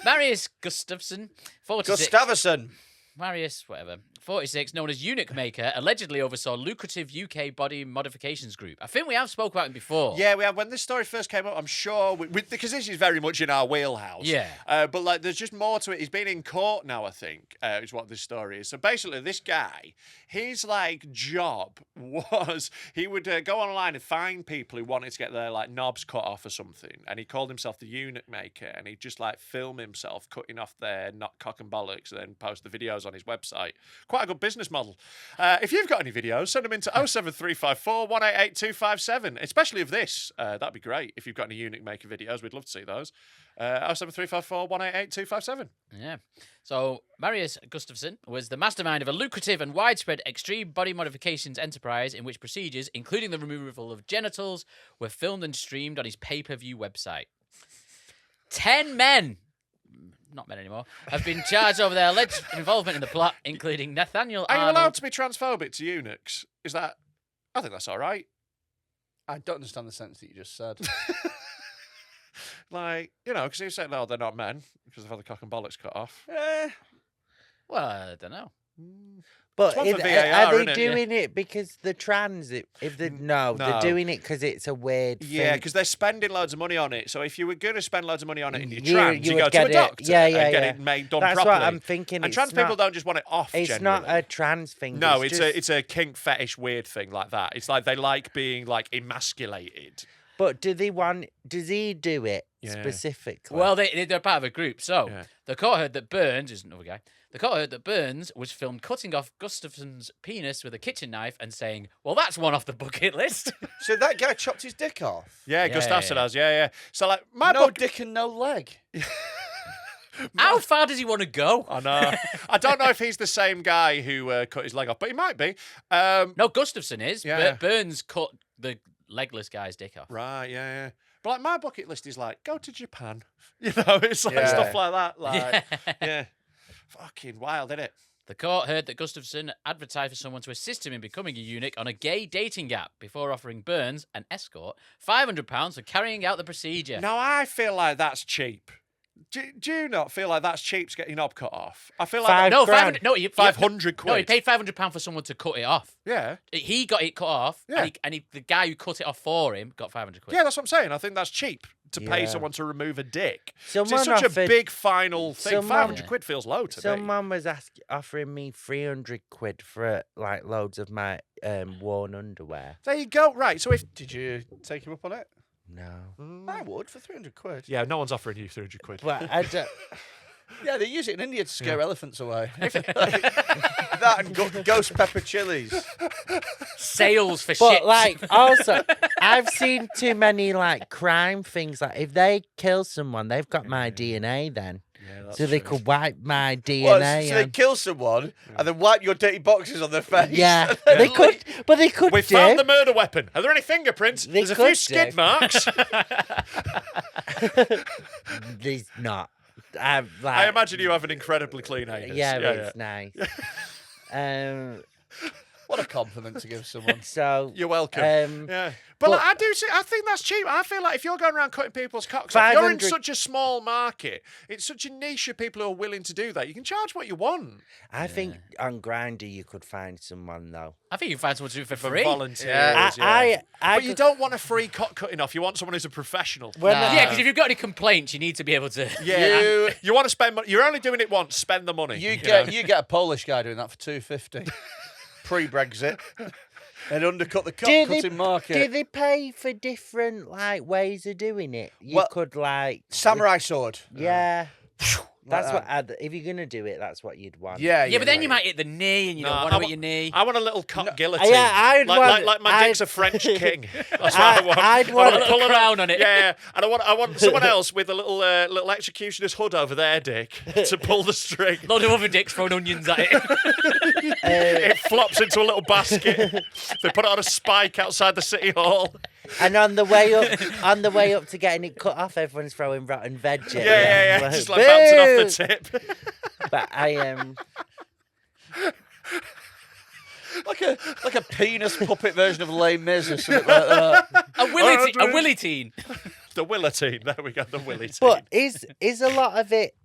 Marius Gustafsson, 46. Gustavsson. Marius, whatever. 46, known as Eunuch Maker, allegedly oversaw lucrative UK body modifications group. I think we have spoke about him before. Yeah, we have. When this story first came up, I'm sure because this is very much in our wheelhouse. Yeah. But like, there's just more to it. He's been in court now, I think, is what this story is. So basically, this guy, his like job was he would go online and find people who wanted to get their like knobs cut off or something, and he called himself the Eunuch Maker, and he'd just like film himself cutting off their not cock and bollocks, and then post the videos on his website. Quite a good business model. If you've got any videos, send them into 07354 188 257, especially of this. That'd be great. If you've got any Eunuch Maker videos, we'd love to see those. 07354 188 257. Yeah. So Marius Gustafsson was the mastermind of a lucrative and widespread extreme body modifications enterprise in which procedures, including the removal of genitals, were filmed and streamed on his pay-per-view website. 10 men, not men anymore, have been charged over their alleged involvement in the plot, including Nathaniel Are you Arnold. allowed to be transphobic to eunuchs? Is that... I think that's all right. I don't understand the sentence that you just said. Like, because you say, no, they're not men because they've had the cock and bollocks cut off. Well, I don't know. But one for are VAR, they innit? doing it because they're trans? No, they're No. doing it because it's a weird Yeah, thing. because they're spending loads of money on it. So if you were going to spend loads of money on it and you're You- trans, you you go would to a get it. doctor Yeah, and yeah, get yeah. it made done That's properly. what I'm thinking. And It's trans people not- don't just want it off, It's generally. not a trans thing. No, it's it's a kink fetish weird thing like that. It's like they like being like emasculated. But does he do it specifically? Well, they're part of a group. So Yeah. the court heard that Burns is another guy. The court heard that Burns was filmed cutting off Gustafson's penis with a kitchen knife and saying, "Well, that's one off the bucket list." So that guy chopped his dick off. Yeah, Yeah, Gustafsson yeah. has. Yeah. So like my No book. dick and no leg. How far does he want to go? I know. I don't know if he's the same guy who cut his leg off, but he might be. No, Gustafson is. Yeah. Burns cut the legless guy's dick off. Right, yeah. But like my bucket list is like go to Japan. You know, it's like Yeah. stuff like that. Like, Yeah. yeah. Fucking wild, isn't it? The court heard that Gustafson advertised for someone to assist him in becoming a eunuch on a gay dating app before offering Burns, an escort, £500 for carrying out the procedure. Now I feel like that's cheap. Do you not feel like that's cheap to get your knob cut off? I feel like Five No, grand. 500. No, 500 quid. No, he paid £500 for someone to cut it off. Yeah. He got it cut off, Yeah. and the guy who cut it off for him got 500 quid. Yeah, that's what I'm saying. I think that's cheap to pay Yeah. someone to remove a dick. Someone It's such a offered- big final thing. someone- 500 quid feels low to me. Someone was offering me 300 quid for like loads of my worn underwear. There you go. Right. So if Did you take him up on it? No. I would for 300 quid. yeah, no one's offering you 300 quid. But I don't, Yeah, they use it in India to scare elephants away. That and ghost pepper chilies. Sales for but shit. like also, I've seen too many like crime things. Like if they kill someone, they've got my DNA then. Yeah, that's So they true. could wipe my What, DNA. so they and- kill someone and then wipe your dirty boxes on their face? yeah, they could, but they could We do. found the murder weapon. Are there any fingerprints? They There's a few could skid do. marks. There's not. I I imagine you have an incredibly clean anus. Yeah, it's nice. What a compliment to give someone. So You're welcome. Yeah. But, but- like, I think that's cheap. I feel like if you're going around cutting people's cocks off, you're in 500 such a small market. It's such a niche of people who are willing to do that. You can charge what you want I think on Grindr you could find someone though. I think you can find someone to do it for for free. volunteers. Yeah. Yeah. I But you don't want a free cock cutting off. You want someone who's a professional. When Yeah, because if you've got any complaints, you need to be able to. Yeah, you want to spend money. You're only doing it once. Spend the money. You know? get a Polish guy doing that for 250 pre-Brexit, and undercut the do cutting market. do they pay for different like ways of doing it? You Well, could like Samurai sword. Yeah. That's Like what that. if you're gonna do it, that's what you'd want. Yeah, Yeah, but then you might hit the knee, and you No, don't want I to wa- hit your knee. I want a little cock guillotine. Yeah, I'd want- like my dick's I'd- a French king. That's what I want. I'd I want wanna a pull crown on it. Yeah, and I want someone else with a little executioner's hood over their dick to pull the string. Load of other dicks throwing onions at it. It flops into a little basket. They put it on a spike outside the city hall. And on the way up to getting it cut off, everyone's throwing rotten veg at Yeah. you. Just like bouncing off the "Boo!" tip. But I am like a penis puppet version of Les Mis or something like that. a Willotine. The Willotine. There we go. The Willotine. But is a lot of it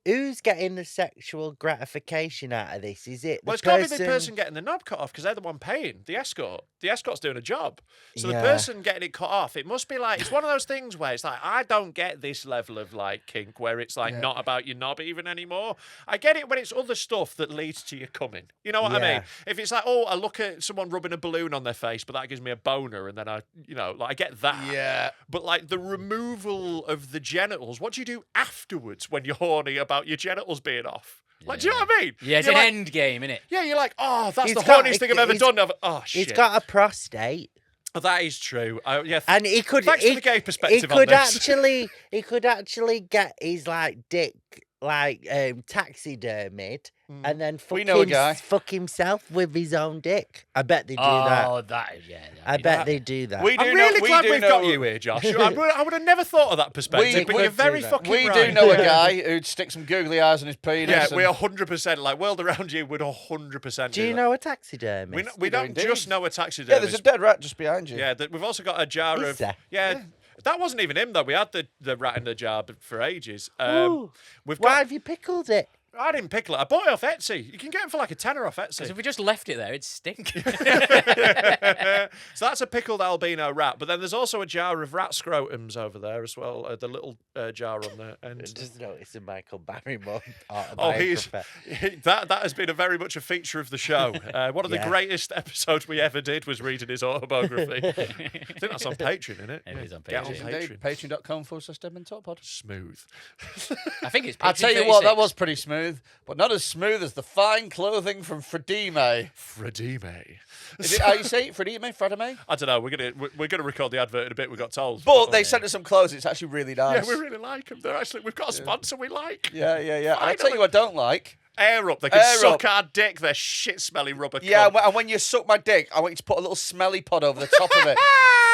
who's getting the sexual gratification out of this? Is it Well, the it's got to be the person getting the knob cut off because they're the one paying the escort. The escort's doing a job. So Yeah. the person getting it cut off, it must be like, it's one of those things where it's like, I don't get this level of like kink where it's like not about your knob even anymore. I get it when it's other stuff that leads to you coming. You know what I mean? Yeah. If it's like, oh, I look at someone rubbing a balloon on their face, but that gives me a boner and then I get that. Yeah. But like the removal of the genitals, what do you do afterwards when you're horny about your genitals being off? Like, do you know what I mean? Yeah, it's You're an like, end game, innit? yeah, you're like, oh, that's He's the got- horniest thing I've ever he's- done. Oh, shit. He's got a prostate. Oh, that is true. Yeah, And he could Thanks for he, the gay he perspective on could this. he could actually get his like dick like taxidermied and then We know a guy. fuck himself with his own dick. I bet they do that. Oh, yeah. I bet they do that. We do I'm really know, glad we do we've know, got you here, Josh. I would have never thought of that perspective, but could you're very do that. fucking We right. do know a guy who'd stick some googly eyes on his penis. Yeah, and- we 100%, like, world around you would 100% do you that. know a taxidermist? We don't indeed. just know a Yeah, taxidermist. there's a dead rat just behind you. Yeah, we've also got a jar Is of... there? Yeah, that wasn't even him, though. We had the rat in the jar for ages. Ooh. We've Why got... have you pickled it? I didn't pickle it. I bought it off Etsy. You can get them for like a tenner off Because Etsy. if we just left it there, it'd stink. So that's a pickled albino rat. But then there's also a jar of rat scrotums over there as well. The little jar on the end. Just noticing Michael Barrymore. Oh, that has been very much a feature of the show. One of the greatest episodes we ever did was reading his autobiography. I think that's on Patreon, isn't it? It is on Get on Patreon. Patreon. Patreon.com/Deadman Talk Pod. Smooth. I think it's I'll Patreon tell you what, that 36. was pretty smooth, but not as smooth as the fine clothing from Fredime. Fredime. Is it how you say it? Fredime? I don't know. We're gonna record the advert in a bit. We got told. But they sent us some clothes. It's actually really nice. Yeah, we really like them. We've got a sponsor we like. Yeah. And I tell you what I don't like. Air Up. They can Air suck Up. our dick. They're shit-smelling rubber. Yeah, cunt. and when you suck my dick, I want you to put a little smelly pod over the top of it.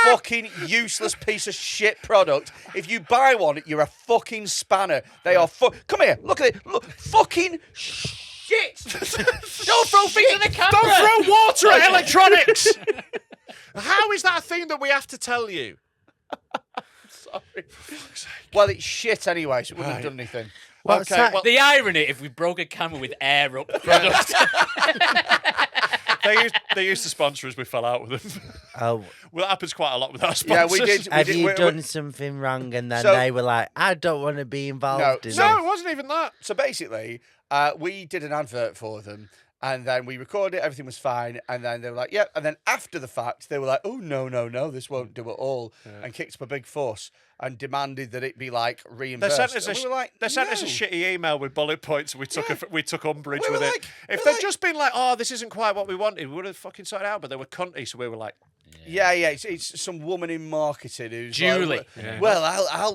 Fucking useless piece of shit product. If you buy one, you're a fucking spanner. They are Come here, look at it. Look, fucking shit. Don't throw things at the camera. Don't throw water at electronics. How is that a thing that we have to tell you? Sorry. Well, it's shit anyway, so it wouldn't have done anything. What's Okay, that? well- The irony if we broke a camera with Air Up product. They used to sponsor us. We fell out with them. Oh, Well, that happens quite a lot with our Yeah, sponsors. we did. have you we- done something wrong? And then So- they were like, I don't want to be involved in No, this. it wasn't even that. So basically, we did an advert for them, and then we recorded it, everything was fine, and then they were like, yep. And then after the fact, they were like, oh, no, this won't do at all, and kicked up a big fuss and demanded that it be like They reimbursed. sent us And we were like, they sent us a "No." shitty email with bullet points, and we took umbrage We were with it. like- If we they'd were just been like, "Oh, this isn't quite what we wanted," we would have fucking sorted it out. But they were cunty, so we were like, Yeah, it's some woman in marketing who's Julie. Like, Yeah. well,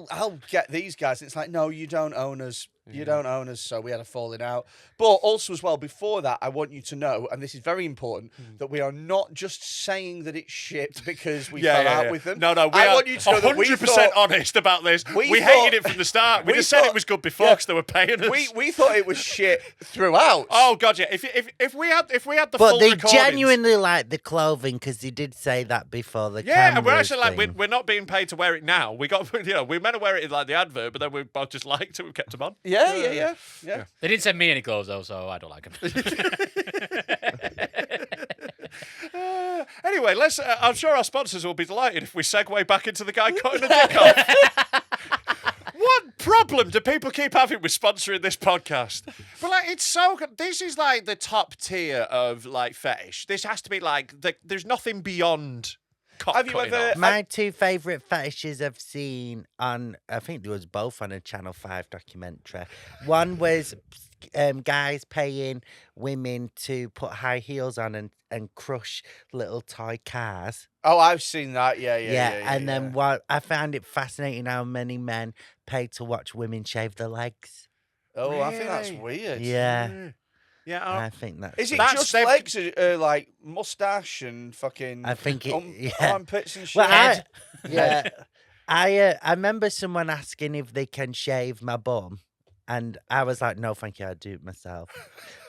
I'll get these guys. And it's like, no, you don't own us. You don't own us. So we had a falling out. But also as well, before that, I want you to know, and this is very important, that we are not just saying that it's shit because we fell out with them. No, we I are want you to know that we 100% thought, honest about this. We we hated thought- it from the start. We we just said it thought- was good before yeah. because they were paying us. we thought it was shit throughout. Oh god, yeah. If we had the But full they recordings, genuinely like the clothing because they did say that before the yeah, and we're cameras actually like thing. we're not being paid to wear it now. We got we meant to wear it in like the advert, but then we both just liked it. We kept them on. Yeah. They didn't send me any clothes though, so I don't like them. Anyway, let's. I'm sure our sponsors will be delighted if we segue back into the guy cutting the dick off. What problem do people keep having with sponsoring this podcast? But like, it's so good. This is like the top tier of like fetish. This has to be like there's nothing beyond. Cock Have you cutting ever- off. My two favourite fetishes I've seen on, I think there was both on a Channel 5 documentary. One was guys paying women to put high heels on and crush little toy cars. Oh, I've seen that. Yeah. And then what I found it fascinating how many men pay to watch women shave their legs. Oh, I think that's Really? weird. Yeah, Yeah. I think that's. Is it That's- just they've- legs, like mustache and fucking I think it. yeah. armpits and shit? Well, I remember someone asking if they can shave my bum, and I was like, no, thank you, I do it myself.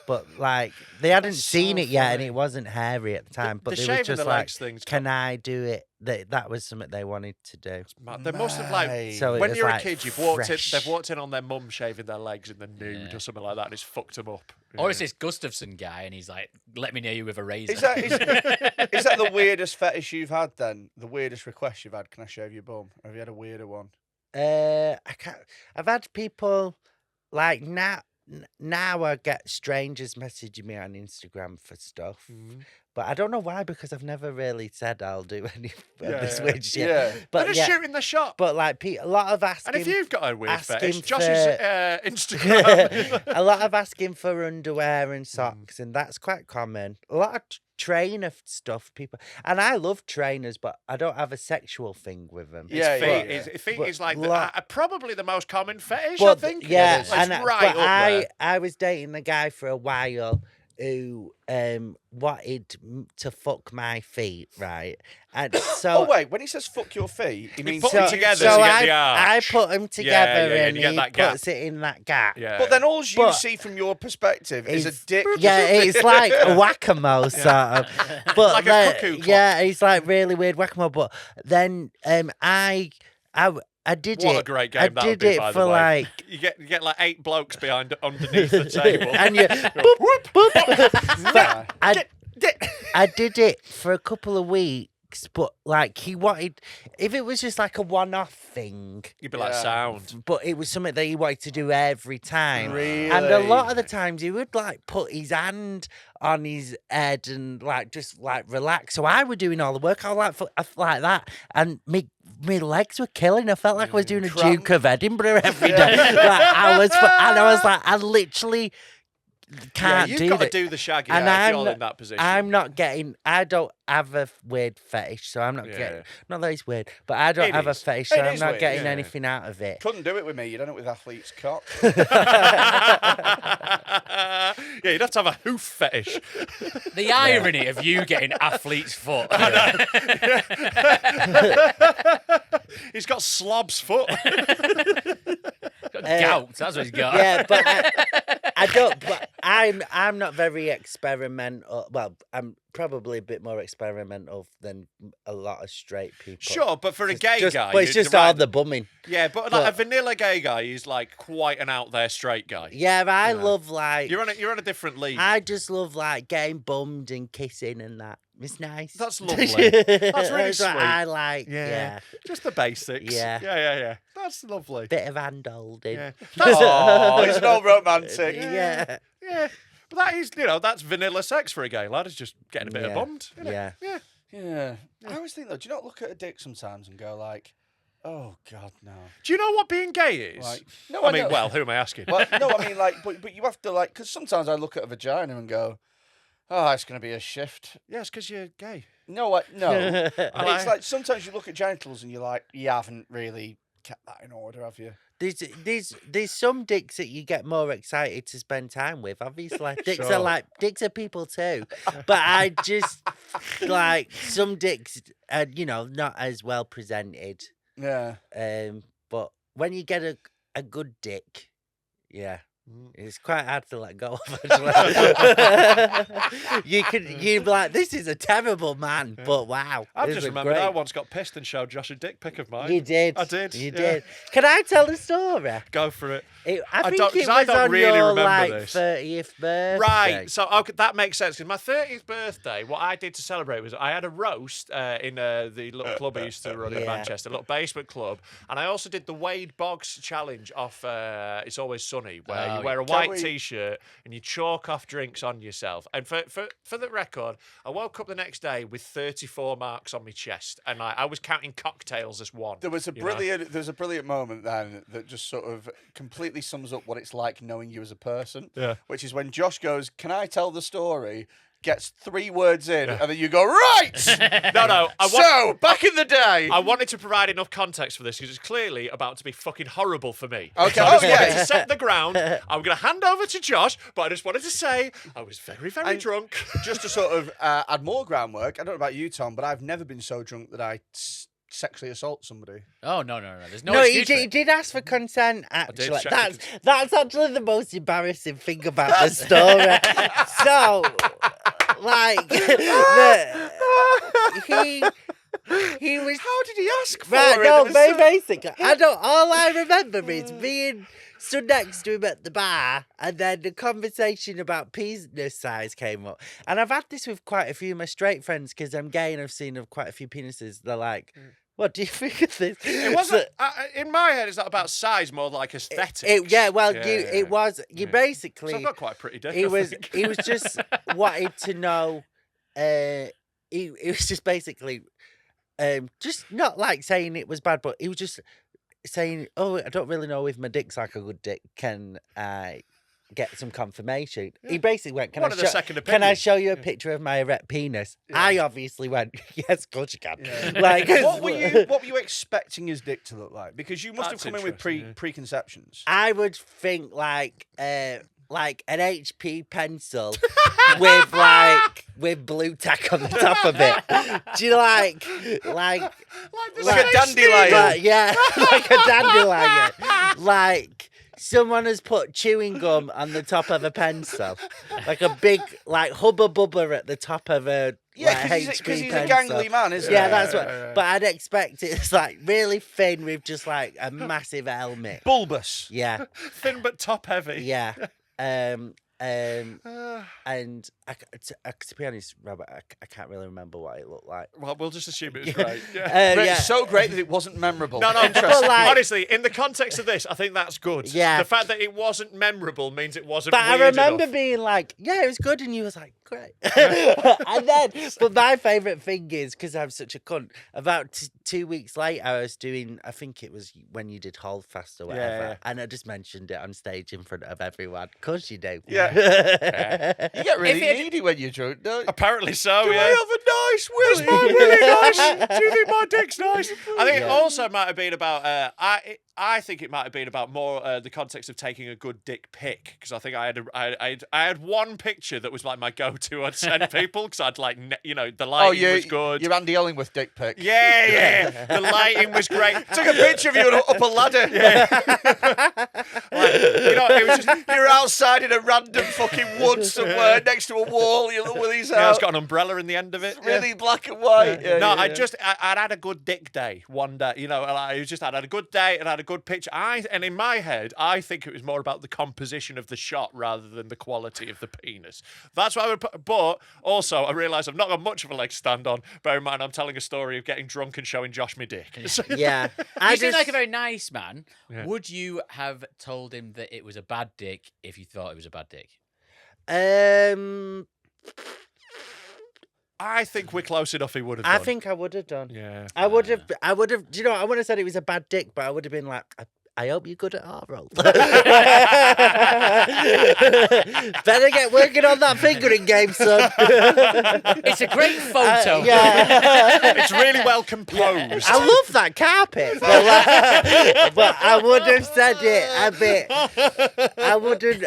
But like, they hadn't That's seen so it yet, and funny. it wasn't hairy at the time. But the they were shaving just the like, legs things. can I do it? That was something they wanted to do. They must have like. Mate. So it When was you're like a kid, you've walked in. fresh. They've walked in on their mum shaving their legs in the nude Yeah. or something like that, and it's fucked them up. Or it's this Gustafsson guy, and he's like, "Let me near you with a razor." Is that the weirdest fetish you've had then? The weirdest request you've had? Can I shave your bum? Have you had a weirder one? I can't. I've had people like now. Now I get strangers messaging me on Instagram for stuff, but I don't know why because I've never really said I'll do any of this weird shit. Yeah. But They're just yeah, shooting the shop. but like a lot of asking. And if you've got a weird asking fetish, for- Josh's Instagram. a lot of asking for underwear and socks, and that's quite common. A lot of trainer stuff, people, and I love trainers, but I don't have a sexual thing with them. Yeah, Feet But is like probably the most common fetish, I But think. yeah, It's and right but up there. I was dating a guy for a while who wanted to fuck my feet, right? And so Oh wait, when he says "fuck your feet," he means put them so, together so so you get I, the I arch. put them together yeah, and you get he that gap. puts it in that gap. Yeah. But then all you But- see from your perspective is a It's- dick. Yeah, it's like a whack-a-mole sort of. But Like a then- cuckoo clock. yeah, it's like really weird whack-a-mole. But then I did What it. a great I game that would did be, it by for the way. like, You get like 8 blokes underneath the table. and you boop, boop. But I did it for a couple of weeks, but like he wanted, if it was just like a one-off thing, You'd be like, Yeah. sound. but it was something that he wanted to do every time. Really? And a lot of the times he would like put his hand on his head and like just like relax. So I was doing all the work. I was like that, and my legs were killing. I felt like I was doing a Cramp. Duke of Edinburgh every day. Like I was like, I literally can't you've do got that. to do the shaggy And if I'm you're not- in that position. I don't have a weird fetish, so I'm not Yeah. getting. Not that it's weird, but I don't It have a is. fetish, so It I'm is not weird, getting yeah. anything out of it. Couldn't do it with me. You done it with athlete's cock. Yeah, you'd have to have a hoof fetish. The irony of you getting athlete's foot. He's got slob's foot. Gout, that's what he's got. Yeah, but I don't. But I'm not very experimental. Well, I'm probably a bit more experimental than a lot of straight people. Sure, but for a gay guy, but it's you're just all right. the bumming. Yeah, but like a but- vanilla gay guy is like quite an out there straight guy. Yeah, but I love like. You're on a different league. I just love like getting bummed and kissing and that. It's nice. That's lovely. That's really That's what sweet. I like. Yeah. Just the basics. Yeah. Yeah. That's lovely. Bit of hand holding. Yeah. Oh, he's an old romantic. Yeah. Yeah. But that is, that's vanilla sex for a gay lad. Is just getting a bit of bummed. Isn't it? Yeah. Yeah. Yeah. I always think though, do you not look at a dick sometimes and go like, oh God, no. Do you know what being gay is? Like, no, I mean, know. well, who am I asking? Well, no, I mean like, but you have to like, because sometimes I look at a vagina and go, oh, it's going to be a shift. Yes, because you're gay. No, no. And like- it's like sometimes you look at genitals and you're like, you haven't really kept that in order, have you? There's some dicks that you get more excited to spend time with. Obviously, dicks Sure. are people too. But I just like some dicks are not as well presented. Yeah. But when you get a good dick, yeah. It's quite hard to let go of. Actually. You'd be like, this is a terrible man, but wow. I've this just is remembered great. I once got pissed and showed Josh a dick pic of mine. You did. I did, You yeah. did. Can I tell the story? Go for it. I think don't- it 'cause I was don't on really your remember like this. 30th birthday. Right, so okay, that makes sense because my 30th birthday, what I did to celebrate was I had a roast in the little club I used to run in Yeah. Manchester, a little basement club, and I also did the Wade Boggs challenge off It's Always Sunny, where Oh, you wear a Can white we- t-shirt and you chalk off drinks on yourself. And for the record, I woke up the next day with 34 marks on my chest, and I was counting cocktails as one. There was a you know? brilliant moment then that just sort of completely sums up what it's like knowing you as a person. Yeah. Which is when Josh goes, "Can I tell the story?" Gets 3 words in, and then you go, "Right." No, So back in the day. I wanted to provide enough context for this because it's clearly about to be fucking horrible for me. Okay, So I just oh, wanted yeah. to set the ground. I'm going to hand over to Josh, but I just wanted to say I was very, very And- drunk. Just to sort of add more groundwork, I don't know about you, Tom, but I've never been so drunk that I sexually assault somebody. Oh, no. There's no No, excuse for he it. did ask for consent. did Actually, check that's actually the most embarrassing thing about the story. So, like, he was. How did he ask for Right, it? no, It was very so- basic. All I remember is being stood next to him at the bar, and then the conversation about penis size came up. And I've had this with quite a few of my straight friends because I'm gay and I've seen quite a few penises. They're like, "What do you think of this?" It wasn't, in my head, it's not about size, more like aesthetics. It was. You So basically. I've got quite a pretty dick. He I was. think. He was just wanted to know. He was just basically, just not like saying it was bad, but he was just saying, "Oh, I don't really know if my dick's like a good dick. Can I get some confirmation?" He basically went, "Can Wanted a I second Can I opinion. show you a picture of my erect penis?" I obviously went, "Yes, of course you can." Yeah. Like, What were you expecting his dick to look like? Because you must That's have come in with interesting, yeah. preconceptions. I would think like an HP pencil with blue tack on the top of it. Do you like Like the Like a Space dandelion. Needle. yeah, like a dandelion. Like someone has put chewing gum on the top of a pencil, like a big, like hubba bubba at the top of a Yeah, like, because HP he's pencil. a gangly man, isn't Yeah, he? that's what. But I'd expect it's like really thin with just like a massive helmet. Bulbous. Yeah, Thin but top heavy. yeah. And Uh, to be honest, Robert, I can't really remember what it looked like. well, we'll just assume it was great. Yeah. But Yeah. it's so great that it wasn't memorable. No, But like- honestly, in the context of this, I think that's good. Yeah. The fact that it wasn't memorable means it wasn't But I weird remember enough. being like, yeah, it was good. And you was like, great. And then, but my favourite thing is, because I'm such a cunt, about 2 weeks later, I was doing, I think it was when you did Holdfast or whatever. Yeah. And I just mentioned it on stage in front of everyone. Of course you do. Yeah. You get really If it- needy when you're drunk, don't you? Apparently so, Do yeah. I have a nice Where's willy? my willy nice? Do you think my dick's nice? I think it Yeah. also might have been about. I think it might have been about more the context of taking a good dick pic, because I think I had one picture that was like my go-to. I'd send people because I'd like the lighting was good. Your Andy Illingworth dick pic. Yeah. The lighting was great. Took a picture of you up a ladder. It was just. You're outside in a random fucking wood somewhere next to a wall. You look with these Yeah, it's out. got an umbrella in the end of it. It's really black and white. Yeah, No, yeah, I'd had a good dick day one day. I'd had a good day and had a good picture. And in my head, I think it was more about the composition of the shot rather than the quality of the penis. That's what I would put. But also, I realise I've not got much of a leg to stand on. Bear in mind, I'm telling a story of getting drunk and showing Josh my dick. Yeah. You seem like a very nice man. Yeah. Would you have told him that it was a bad dick if you thought it was a bad dick? I think we're close enough. He would have done. I think I would have done. Yeah. I would have. Do you know? I would have said it was a bad dick, but I would have been like, I hope you're good at oral. Better get working on that fingering game, son. It's a great photo. Yeah. It's really well composed. I love that carpet, but I would have said it a bit. I wouldn't,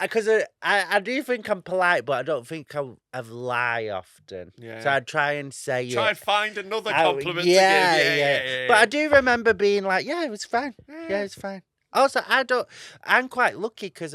because I do think I'm polite, but I don't think I've lie often. Yeah. So I'd try and say Try it. and find another Oh, compliment to give. Yeah. But I do remember being like, yeah, it was fine. Yeah, it's fine. Also, I'm quite lucky because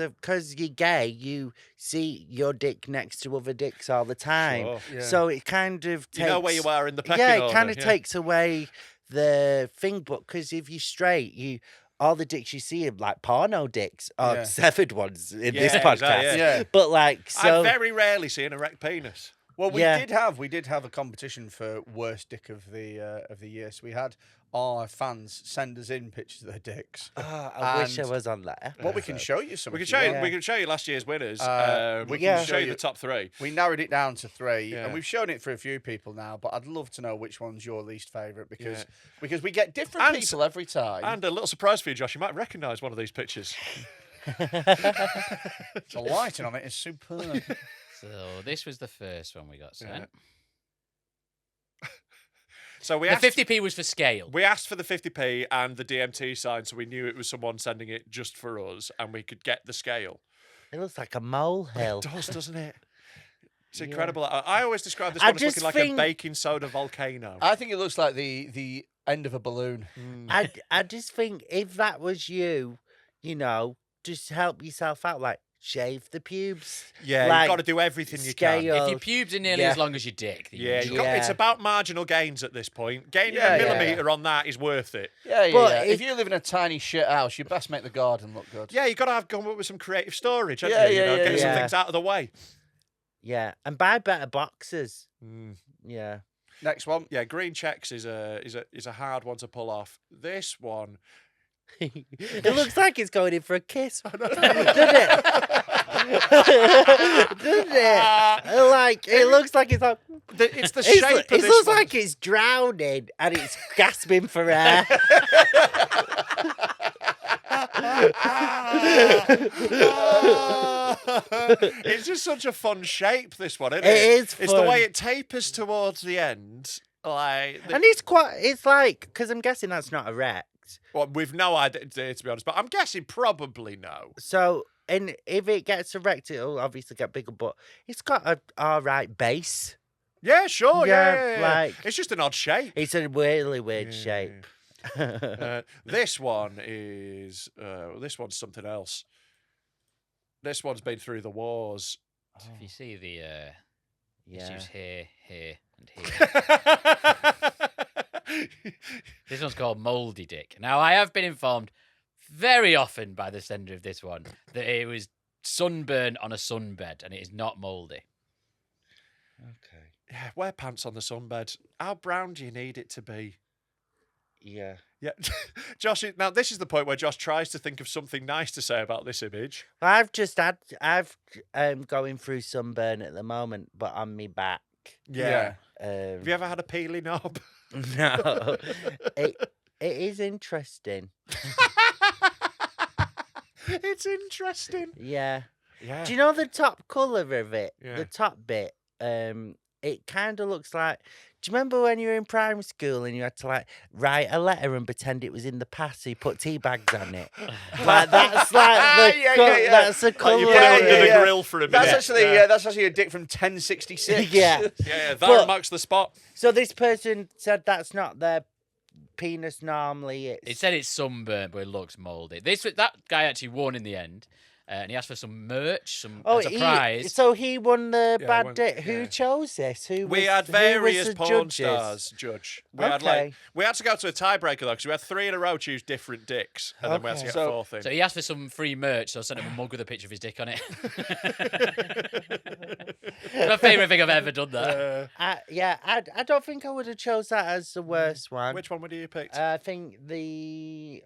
you're gay, you see your dick next to other dicks all the time. Sure, yeah. So it kind of takes... You know where you are in the pecking Yeah, order. it kind of takes away the thing, but because if you're straight, all the dicks you see are like porno dicks or Yeah. severed ones in this Yeah, podcast. exactly, yeah. But like, so... I very rarely see an erect penis. Well, we Yeah. did have a competition for worst dick of the year. So we had our fans send us in pictures of their dicks. Oh, I wish I And was on that. Well, we can show you some. We can if show you you. want. We can show you last year's winners. We We can can show show you you- the top three. We narrowed it down to 3, Yeah. and we've shown it for a few people now. But I'd love to know which one's your least favourite because Yeah. we get different And- people every time. And a little surprise for you, Josh. You might recognise one of these pictures. The lighting on it is superb. So this was the first one we got sent. So we The asked. 50p was for scale. We asked for the 50p and the DMT sign, so we knew it was someone sending it just for us, and we could get the scale. It looks like a molehill. It does, doesn't it? It's Yeah. incredible. I always describe this I one as just looking like think- a baking soda volcano. I think it looks like the end of a balloon. I just think if that was you, just help yourself out. Like, shave the pubes. Yeah, like, you've got to do everything you can. scale. If your pubes are nearly Yeah. as long as your dick, then you Yeah, enjoy it. it's about marginal gains at this point. Gaining Yeah, a yeah. millimetre on that is worth it. Yeah. But If if- you live in a tiny shit house, you best make the garden look good. Yeah, you've got to have come up with some creative storage, haven't Yeah, you? yeah, Get some yeah. things out of the way. Yeah, and buy better boxes. Mm. Yeah. Next one. Yeah, green checks is a hard one to pull off. This one, It looks like it's going in for a kiss, doesn't it? Doesn't it? Like it looks like it's like it's the shape of it this looks one. like it's drowning and it's gasping for air. It's just such a fun shape, this one, isn't it? It is It's the way fun. it tapers towards the end. Like, And it's like because I'm guessing that's not erect. well, we've no idea, to be honest, but I'm guessing probably no. So and if it gets erect, it'll obviously get bigger. But it's got a all right base. Yeah, sure, Yeah, yeah. like- It's just an odd shape. It's a really weird Yeah. shape. This one is this one's something else. This one's been through the wars. If you see the issues here, and here. This one's called Mouldy Dick. Now, I have been informed very often by the sender of this one that it was sunburn on a sunbed, and it is not mouldy. Okay. Yeah, wear pants on the sunbed. How brown do you need it to be? Yeah. Yeah, Josh. Now this is the point where Josh tries to think of something nice to say about this image. I've going through sunburn at the moment, but on me back. Yeah. Have Have you ever had a peely knob? No. it is interesting. It's interesting. Yeah. Yeah. Do you know the top colour of it? Yeah. The top bit. It kind of looks like. Do you remember when you were in primary school and you had to like write a letter and pretend it was in the past? So you put tea bags on it. Like that's like the that's the colour. Like you put it under the grill for a minute. That's actually a dick from 1066. Yeah. Yeah, that But- marks the spot. So this person said that's not their penis normally. It said it's sunburnt, but it looks mouldy. That guy actually won in the end, and he asked for some merch, as a prize. So he won the Yeah, bad won- dick. Who yeah. chose this? Who We was- had who was various the porn judges? stars judge. We Okay. had to go to a tiebreaker though, because we had 3 in a row choose different dicks, and then we had to Okay. get So- a fourth in. So he asked for some free merch, so I sent him a mug with a picture of his dick on it. My favourite thing I've ever done that. I don't think I would have chose that as the worst one. Which one would you pick? I think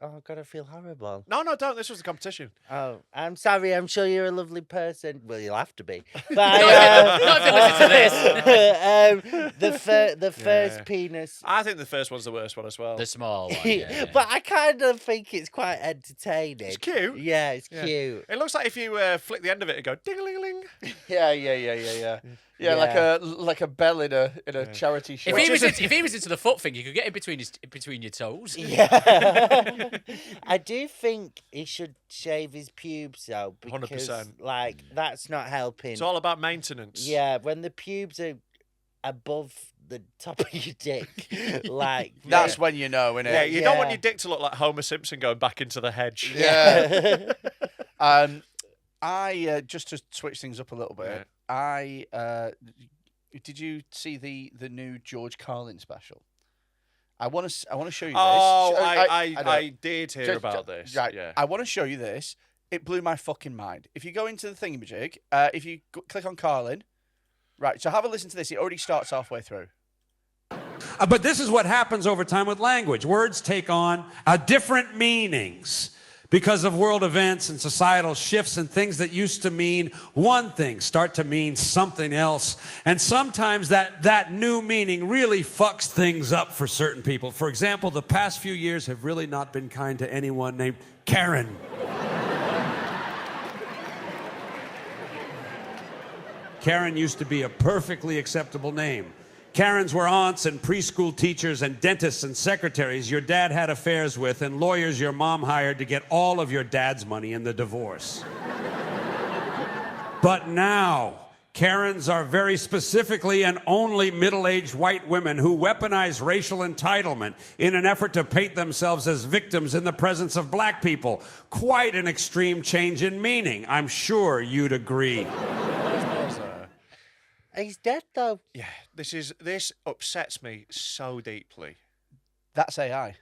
oh God, I feel horrible. No, don't. This was the competition. Oh, I'm sorry. I'm sure you're a lovely person. Well, you'll have to be. But Not if you listen to this. the first penis. I think the first one's the worst one as well. The small one. Yeah. But I kind of think it's quite entertaining. It's cute. Yeah, it's Yeah. cute. It looks like if you flick the end of it and go ding-a-ling-a-ling. Yeah, Yeah. like a bell in a charity show. If he was into the foot thing, you could get in between your toes. Yeah. I do think he should shave his pubes though, because 100%. like that's not helping. It's all about maintenance. Yeah, when the pubes are above the top of your dick, like That's when you know, innit? Yeah, you don't want Yeah. your dick to look like Homer Simpson going back into the hedge. Yeah. I just to switch things up a little bit. I did you see the new George Carlin special? I want to show you this. Oh, know. I did hear about this. Right. Yeah. I want to show you this. It blew my fucking mind. If you go into the thingamajig, if you click on Carlin, right. So have a listen to this. It already starts halfway through. But this is what happens over time with language. Words take on different meanings because of world events and societal shifts, and things that used to mean one thing start to mean something else. And sometimes that new meaning really fucks things up for certain people. For example, the past few years have really not been kind to anyone named Karen. Karen used to be a perfectly acceptable name. Karens were aunts and preschool teachers and dentists and secretaries your dad had affairs with, and lawyers your mom hired to get all of your dad's money in the divorce. But now, Karens are very specifically and only middle-aged white women who weaponize racial entitlement in an effort to paint themselves as victims in the presence of black people. Quite an extreme change in meaning. I'm sure you'd agree. he's dead though. Yeah, this upsets me so deeply. That's AI.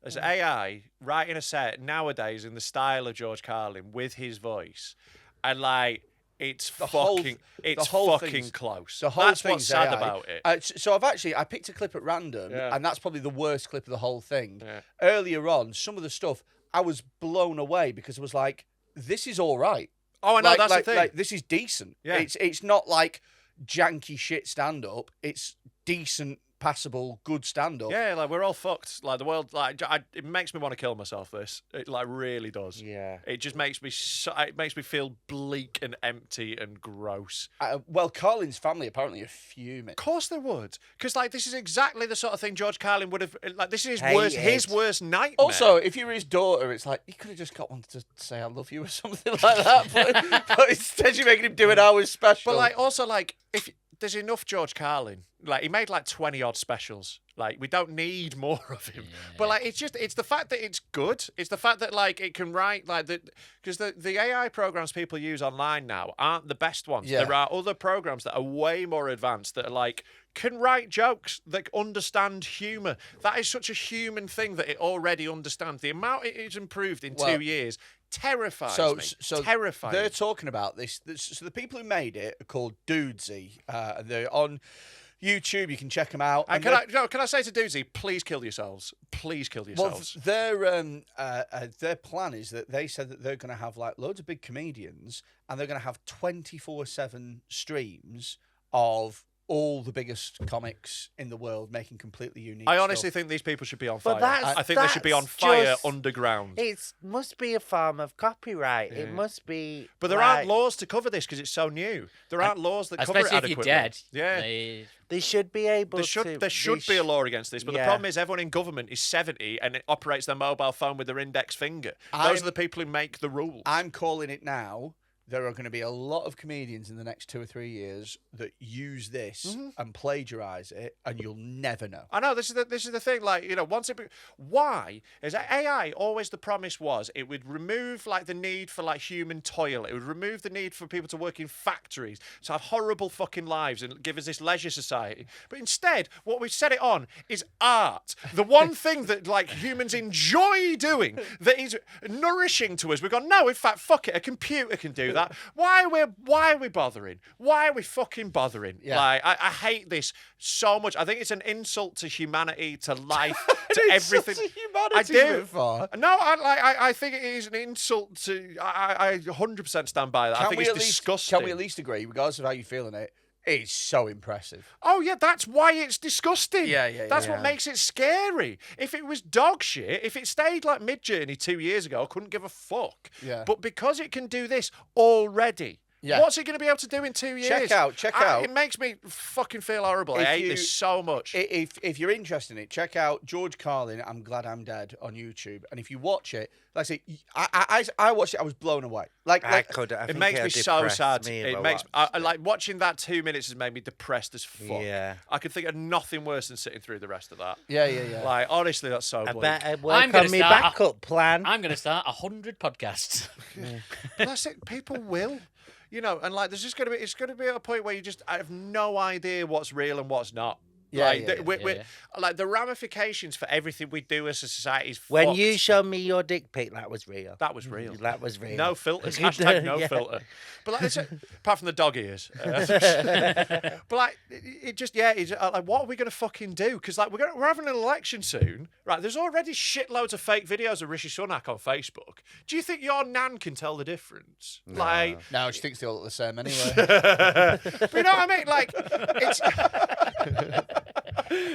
As AI writing a set nowadays in the style of George Carlin with his voice, and like it's fucking thing's- close. The whole That's what's thing's sad AI. about it. So I picked a clip at random, Yeah. and that's probably the worst clip of the whole thing. Yeah. Earlier on, some of the stuff I was blown away because it was like, this is all right. Oh, I know, that's the thing. Like, this is decent. Yeah. It's not like janky shit stand up. It's decent, passable, good stand up. Yeah, like we're all fucked. Like the world, like it makes me want to kill myself. This, it like really does. Yeah. It just makes me it makes me feel bleak and empty and gross. Well, Carlin's family apparently are fuming. Of course they would, because like this is exactly the sort of thing George Carlin would have. Like this is Hated. his worst nightmare. Also, if you were his daughter, it's like, you could have just got one to say I love you or something like that. But instead you're making him do an hour's special. but like also like if there's enough George Carlin. Like, he made like 20 odd specials. Like, we don't need more of him. But like, it's the fact that it's good. It's the fact that like it can write like that, because the AI programs people use online now aren't the best ones. Yeah. There are other programs that are way more advanced that are like can write jokes that understand humour. That is such a human thing that it already understands. The amount it is improved in 2 years terrifies me. Terrifying. They're talking about this. So the people who made it are called Dudesy. They're on YouTube. You can check them out. And can I say to Doozy, please kill yourselves. Please kill yourselves. Well, their plan is that they said that they're going to have like loads of big comedians, and they're going to have 24/7 streams of all the biggest comics in the world making completely unique I honestly stuff. think these people should be on But fire. I think they should be on fire just- underground. It must be a form of copyright. It must be. But there aren't laws to cover this because it's so new. There aren't laws that cover it Especially if adequately. you're dead. Yeah. They should be able There to. should be a law against this, but the Yeah. problem is everyone in government is 70 and it operates their mobile phone with their index finger. Those are the people who make the rules. I'm calling it now. There are going to be a lot of comedians in the next 2 or 3 years that use this and plagiarize it, and you'll never know. I know this is the thing. Like, you know, why is that AI always the promise was it would remove like the need for like human toil. It would remove the need for people to work in factories, to have horrible fucking lives, and give us this leisure society. But instead, what we've set it on is art. The one thing that like humans enjoy doing that is nourishing to us. We've gone, no, in fact, fuck it. A computer can do that. Why are we bothering? Why are we fucking bothering? Yeah. Like, I hate this so much. I think it's an insult to humanity, to life, to everything. Humanity I do. a bit far. No, I think it is an insult to. I 100% stand by that. I think it's disgusting. Can we at least agree, regardless of how you're feeling it, it's so impressive. Oh yeah, that's why it's disgusting. Yeah. That's what makes it scary. If it was dog shit, if it stayed like Midjourney 2 years ago, I couldn't give a fuck. Yeah. But because it can do this already, what's it going to be able to do in 2 years? Check out. It makes me fucking feel horrible. I hate this so much. If you're interested in it, check out George Carlin, I'm Glad I'm Dead on YouTube. And if you watch it, like I say, I watched it, I was blown away. It makes me so sad. It makes I like watching that 2 minutes has made me depressed as fuck. Yeah. I could think of nothing worse than sitting through the rest of that. Yeah. Like, honestly, that's so I bleak. better I'm work gonna on my start- backup plan. I'm going to start 100 podcasts. That's it. People will. You know, and like, it's going to be at a point where I have no idea what's real and what's not. Like the ramifications for everything we do as a society is When fucked. you showed me your dick pic, that was real. That was real. That was real. No filters. Hashtag no Yeah. filter. But like, apart from the dog ears. But like, it just like, what are we going to fucking do? Because like, we're having an election soon, right? There's already shitloads of fake videos of Rishi Sunak on Facebook. Do you think your nan can tell the difference? No. Like, No, she thinks they all look the same anyway. but you know what I mean? Like, it's.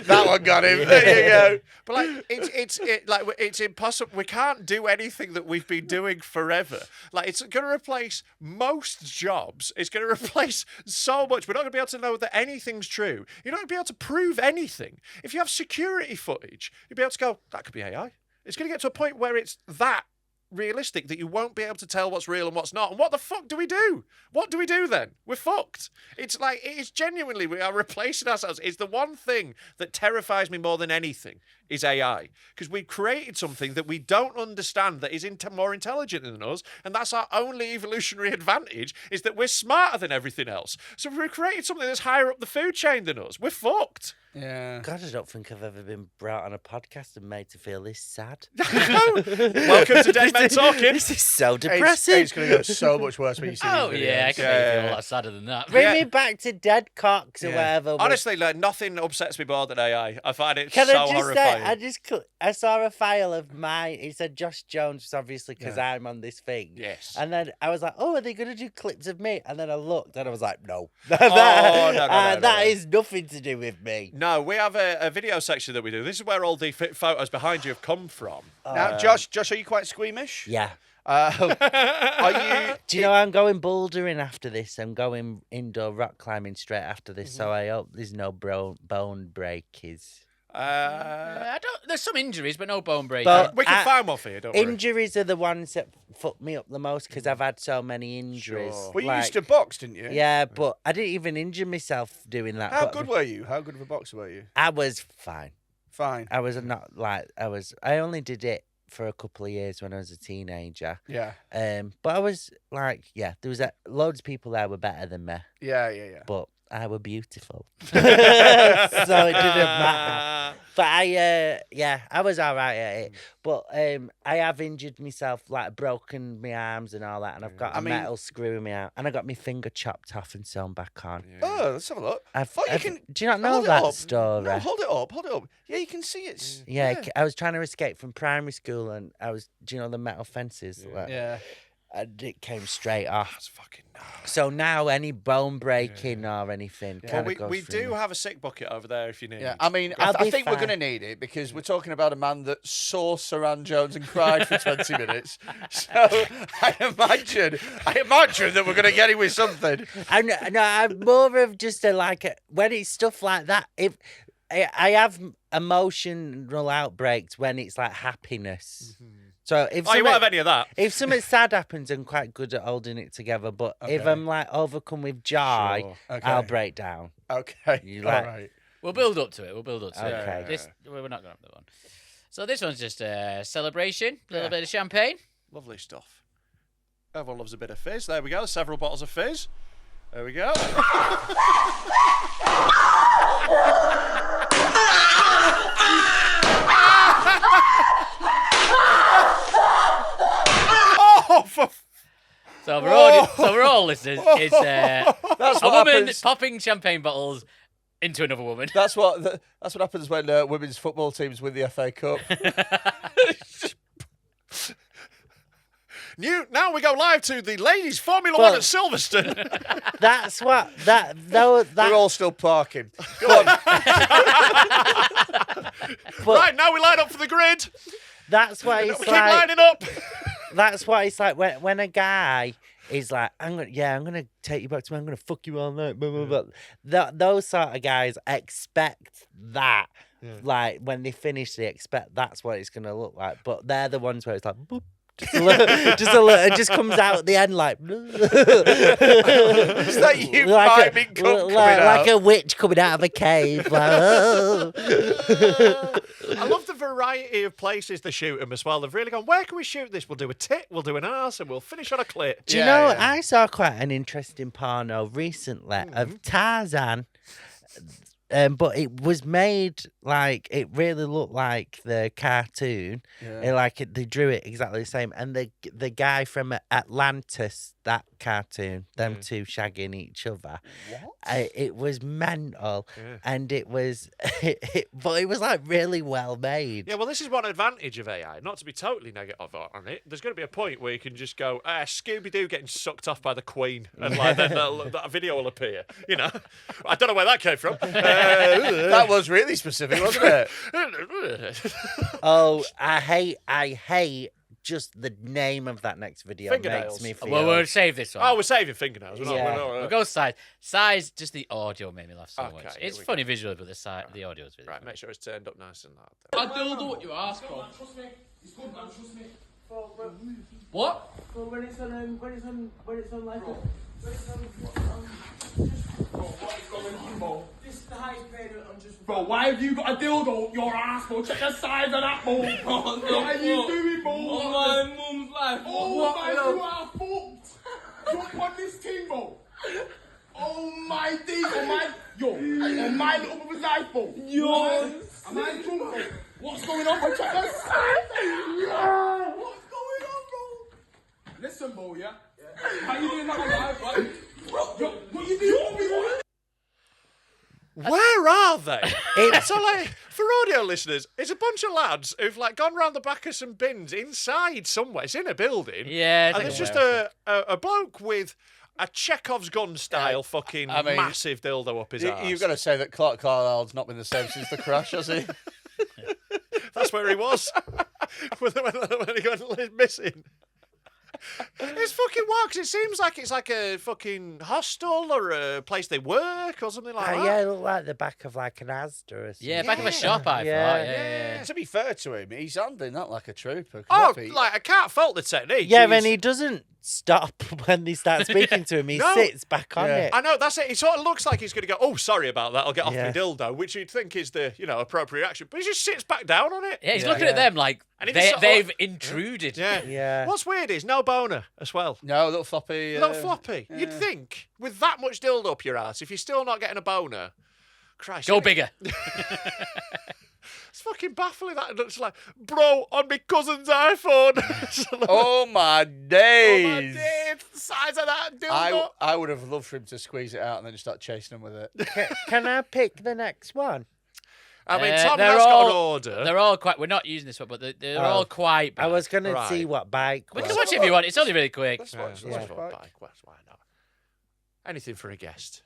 That one got him. There you go. But like, it's impossible. We can't do anything that we've been doing forever. Like, it's going to replace most jobs. It's going to replace so much. We're not going to be able to know that anything's true. You're not going to be able to prove anything. If you have security footage, you'll be able to go, that could be AI. It's going to get to a point where it's that realistic that you won't be able to tell what's real and what's not. And what the fuck do we do? What do we do then? We're fucked. It's like, it's genuinely, we are replacing ourselves. It's the one thing that terrifies me more than anything is AI. Because we've created something that we don't understand that is more intelligent than us. And that's our only evolutionary advantage, is that we're smarter than everything else. So if we've created something that's higher up the food chain than us, we're fucked. Yeah. God, I don't think I've ever been brought on a podcast and made to feel this sad. Welcome to Dead Men Talking. This is so depressing. It's going to go so much worse when you see Oh, these yeah, I videos. can make you feel a lot sadder than that. Bring me back to dead cocks or Yeah. whatever. Honestly, like, nothing upsets me more than AI. I find it Can so I just horrifying. say, I saw a file of mine. It said Josh Jones, obviously, because I'm on this thing. Yes. And then I was like, oh, are they going to do clips of me? And then I looked and I was like, no. no, That no. is nothing to do with me. No, we have a video section that we do. This is where all the photos behind you have come from. Now, Josh, are you quite squeamish? Yeah. Are you? Do you know I'm going bouldering after this? I'm going indoor rock climbing straight after this, so I hope there's no bone breakers. I don't. there's some injuries, but no bone breaking. But We can find one for you, don't worry. injuries are the ones that fuck me up the most because I've had so many injuries. Sure. Well, you used to box, didn't you? Yeah, but I didn't even injure myself doing that. How but good were you? How good of a boxer were you? I was fine. Fine. I was not like I only did it for a couple of years when I was a teenager. Yeah. But I was like, yeah, there was loads of people there were better than me, Yeah. but I were beautiful, so it didn't matter. But I was all right at it. But I have injured myself, like broken my arms and all that, and I've got a metal screw in my arm, and I got my finger chopped off and sewn back on. Oh, let's have a look. Do you not know hold it that up. story? No, hold it up. Yeah, you can see it's. Yeah, I was trying to escape from primary school, and do you know the metal fences? Yeah. And it came straight off. That's fucking nuts. So now any bone breaking or anything Well, kind of goes we through do me. have a sick bucket over there if you need. Yeah, I mean, I'll I be think we're fine. going to need it because we're talking about a man that saw Suranne Jones and cried for 20 minutes. So I imagine that we're going to get him with something. I'm more of just when it's stuff like that. If I have emotional outbreaks when it's like happiness. So if you won't have any of that. If something sad happens, I'm quite good at holding it together. But if Okay. I'm like overcome with joy, Sure. Okay. I'll break down. Okay. You All like- right. We'll build up to it. Okay. We're not going to have the one. So this one's just a celebration. A little bit of champagne. Lovely stuff. Everyone loves a bit of fizz. There we go. Several bottles of fizz. There we go. Oh, for So we're all listeners. It's That's a what woman happens. popping champagne bottles into another woman. That's what happens when women's football teams win the FA Cup. Now we go live to the ladies' Formula One at Silverstone. That's what We're all still parking. Go on. Right, now we line up for the grid. That's what We it's keep like. lining up. That's what it's like when a guy is like, I'm gonna take you back to me. I'm gonna fuck you all night. Blah, blah, blah. Those sort of guys expect that. Like when they finish, they expect that's what it's gonna look like. But they're the ones where it's like. Boop. Just a little, it just comes out at the end like. It's like you miming cum coming out. Like a witch coming out of a cave. Like, oh. I love the variety of places they shoot them as well. They've really gone, where can we shoot this? We'll do a tit, we'll do an arse, and we'll finish on a clit. Do you know, I saw quite an interesting porno recently of Tarzan. But it was made like it really looked like the cartoon. They drew it exactly the same. And the guy from Atlantis, that cartoon, them two shagging each other. What? It was mental, and it was, but it was like really well made. Yeah, well, this is one advantage of AI. Not to be totally negative on it. There's going to be a point where you can just go, Scooby-Doo getting sucked off by the Queen, and like then that video will appear. You know, I don't know where that came from. That was really specific, wasn't it? Oh, I hate just the name of that next video. Fingernails. Makes me feel. Well, we'll save this one. Oh, we're saving fingernails. Yeah. We'll go size. Size, just the audio made me laugh so Okay, much. here It's we funny visually, but the audio is really Right, funny. make sure it's turned up nice and loud. I dildo what you ask for. Trust me. It's good, man. Trust me. What? So when it's on like a, this is the highest paid I'm just. Bro, why have you got a dildo up your ass, bro? Check the size of that, bro. What are you doing, bro? On my mum's life. Oh my, you are fucked. Jump on this thing, bro. Oh my days, on my little brother's life, bro. Am I drunk, bro? What's going on, bro? Check the size. What's going on, bro? Listen, bro, yeah? How you doing that on live, right? Yo, what you doing? Where are they? So, like, for audio listeners, it's a bunch of lads who've like gone round the back of some bins inside somewhere. It's in a building. Yeah, and there's just a bloke with a Chekhov's gun style fucking massive dildo up his ass. You've got to say that Clark Carlisle's not been the same since the crash, has he? That's where he was when he went missing. It's fucking wild 'cause it seems like it's like a fucking hostel or a place they work or something like that. Yeah, it looked like the back of like an Asda or something. Yeah, back of a shop, I Yeah. thought. Yeah. To be fair to him, he's handling that like a trooper. 'cause Oh, if he- like I can't fault the technique. Yeah, He's- when he doesn't stop when they start speaking to him, he No. sits back on it. I know, that's it. He sort of looks like he's going to go, oh, sorry about that, I'll get off Yeah. my dildo, which you'd think is the, appropriate reaction. But he just sits back down on it. Yeah, he's looking at them like And he just sort of- they've intruded. Yeah. Yeah. What's weird is no boner as well. No, little floppy. Little floppy. You'd think, with that much dildo up your ass, if you're still not getting a boner, Christ. Go bigger. It's fucking baffling. That looks like, bro, on my cousin's iPhone. Oh my Oh, my days! days. The size of that dildo. I would have loved for him to squeeze it out and then just start chasing him with it. Can I pick the next one? I mean, Uh, Tom they're has got an all- order. They're all quite. We're not using this one, but they're all quite bad. I was going to Right. see what bike We was. can watch it if you want. It's only really quick. Let's watch. Yeah, Let's watch. bike. Why not? Anything for a guest.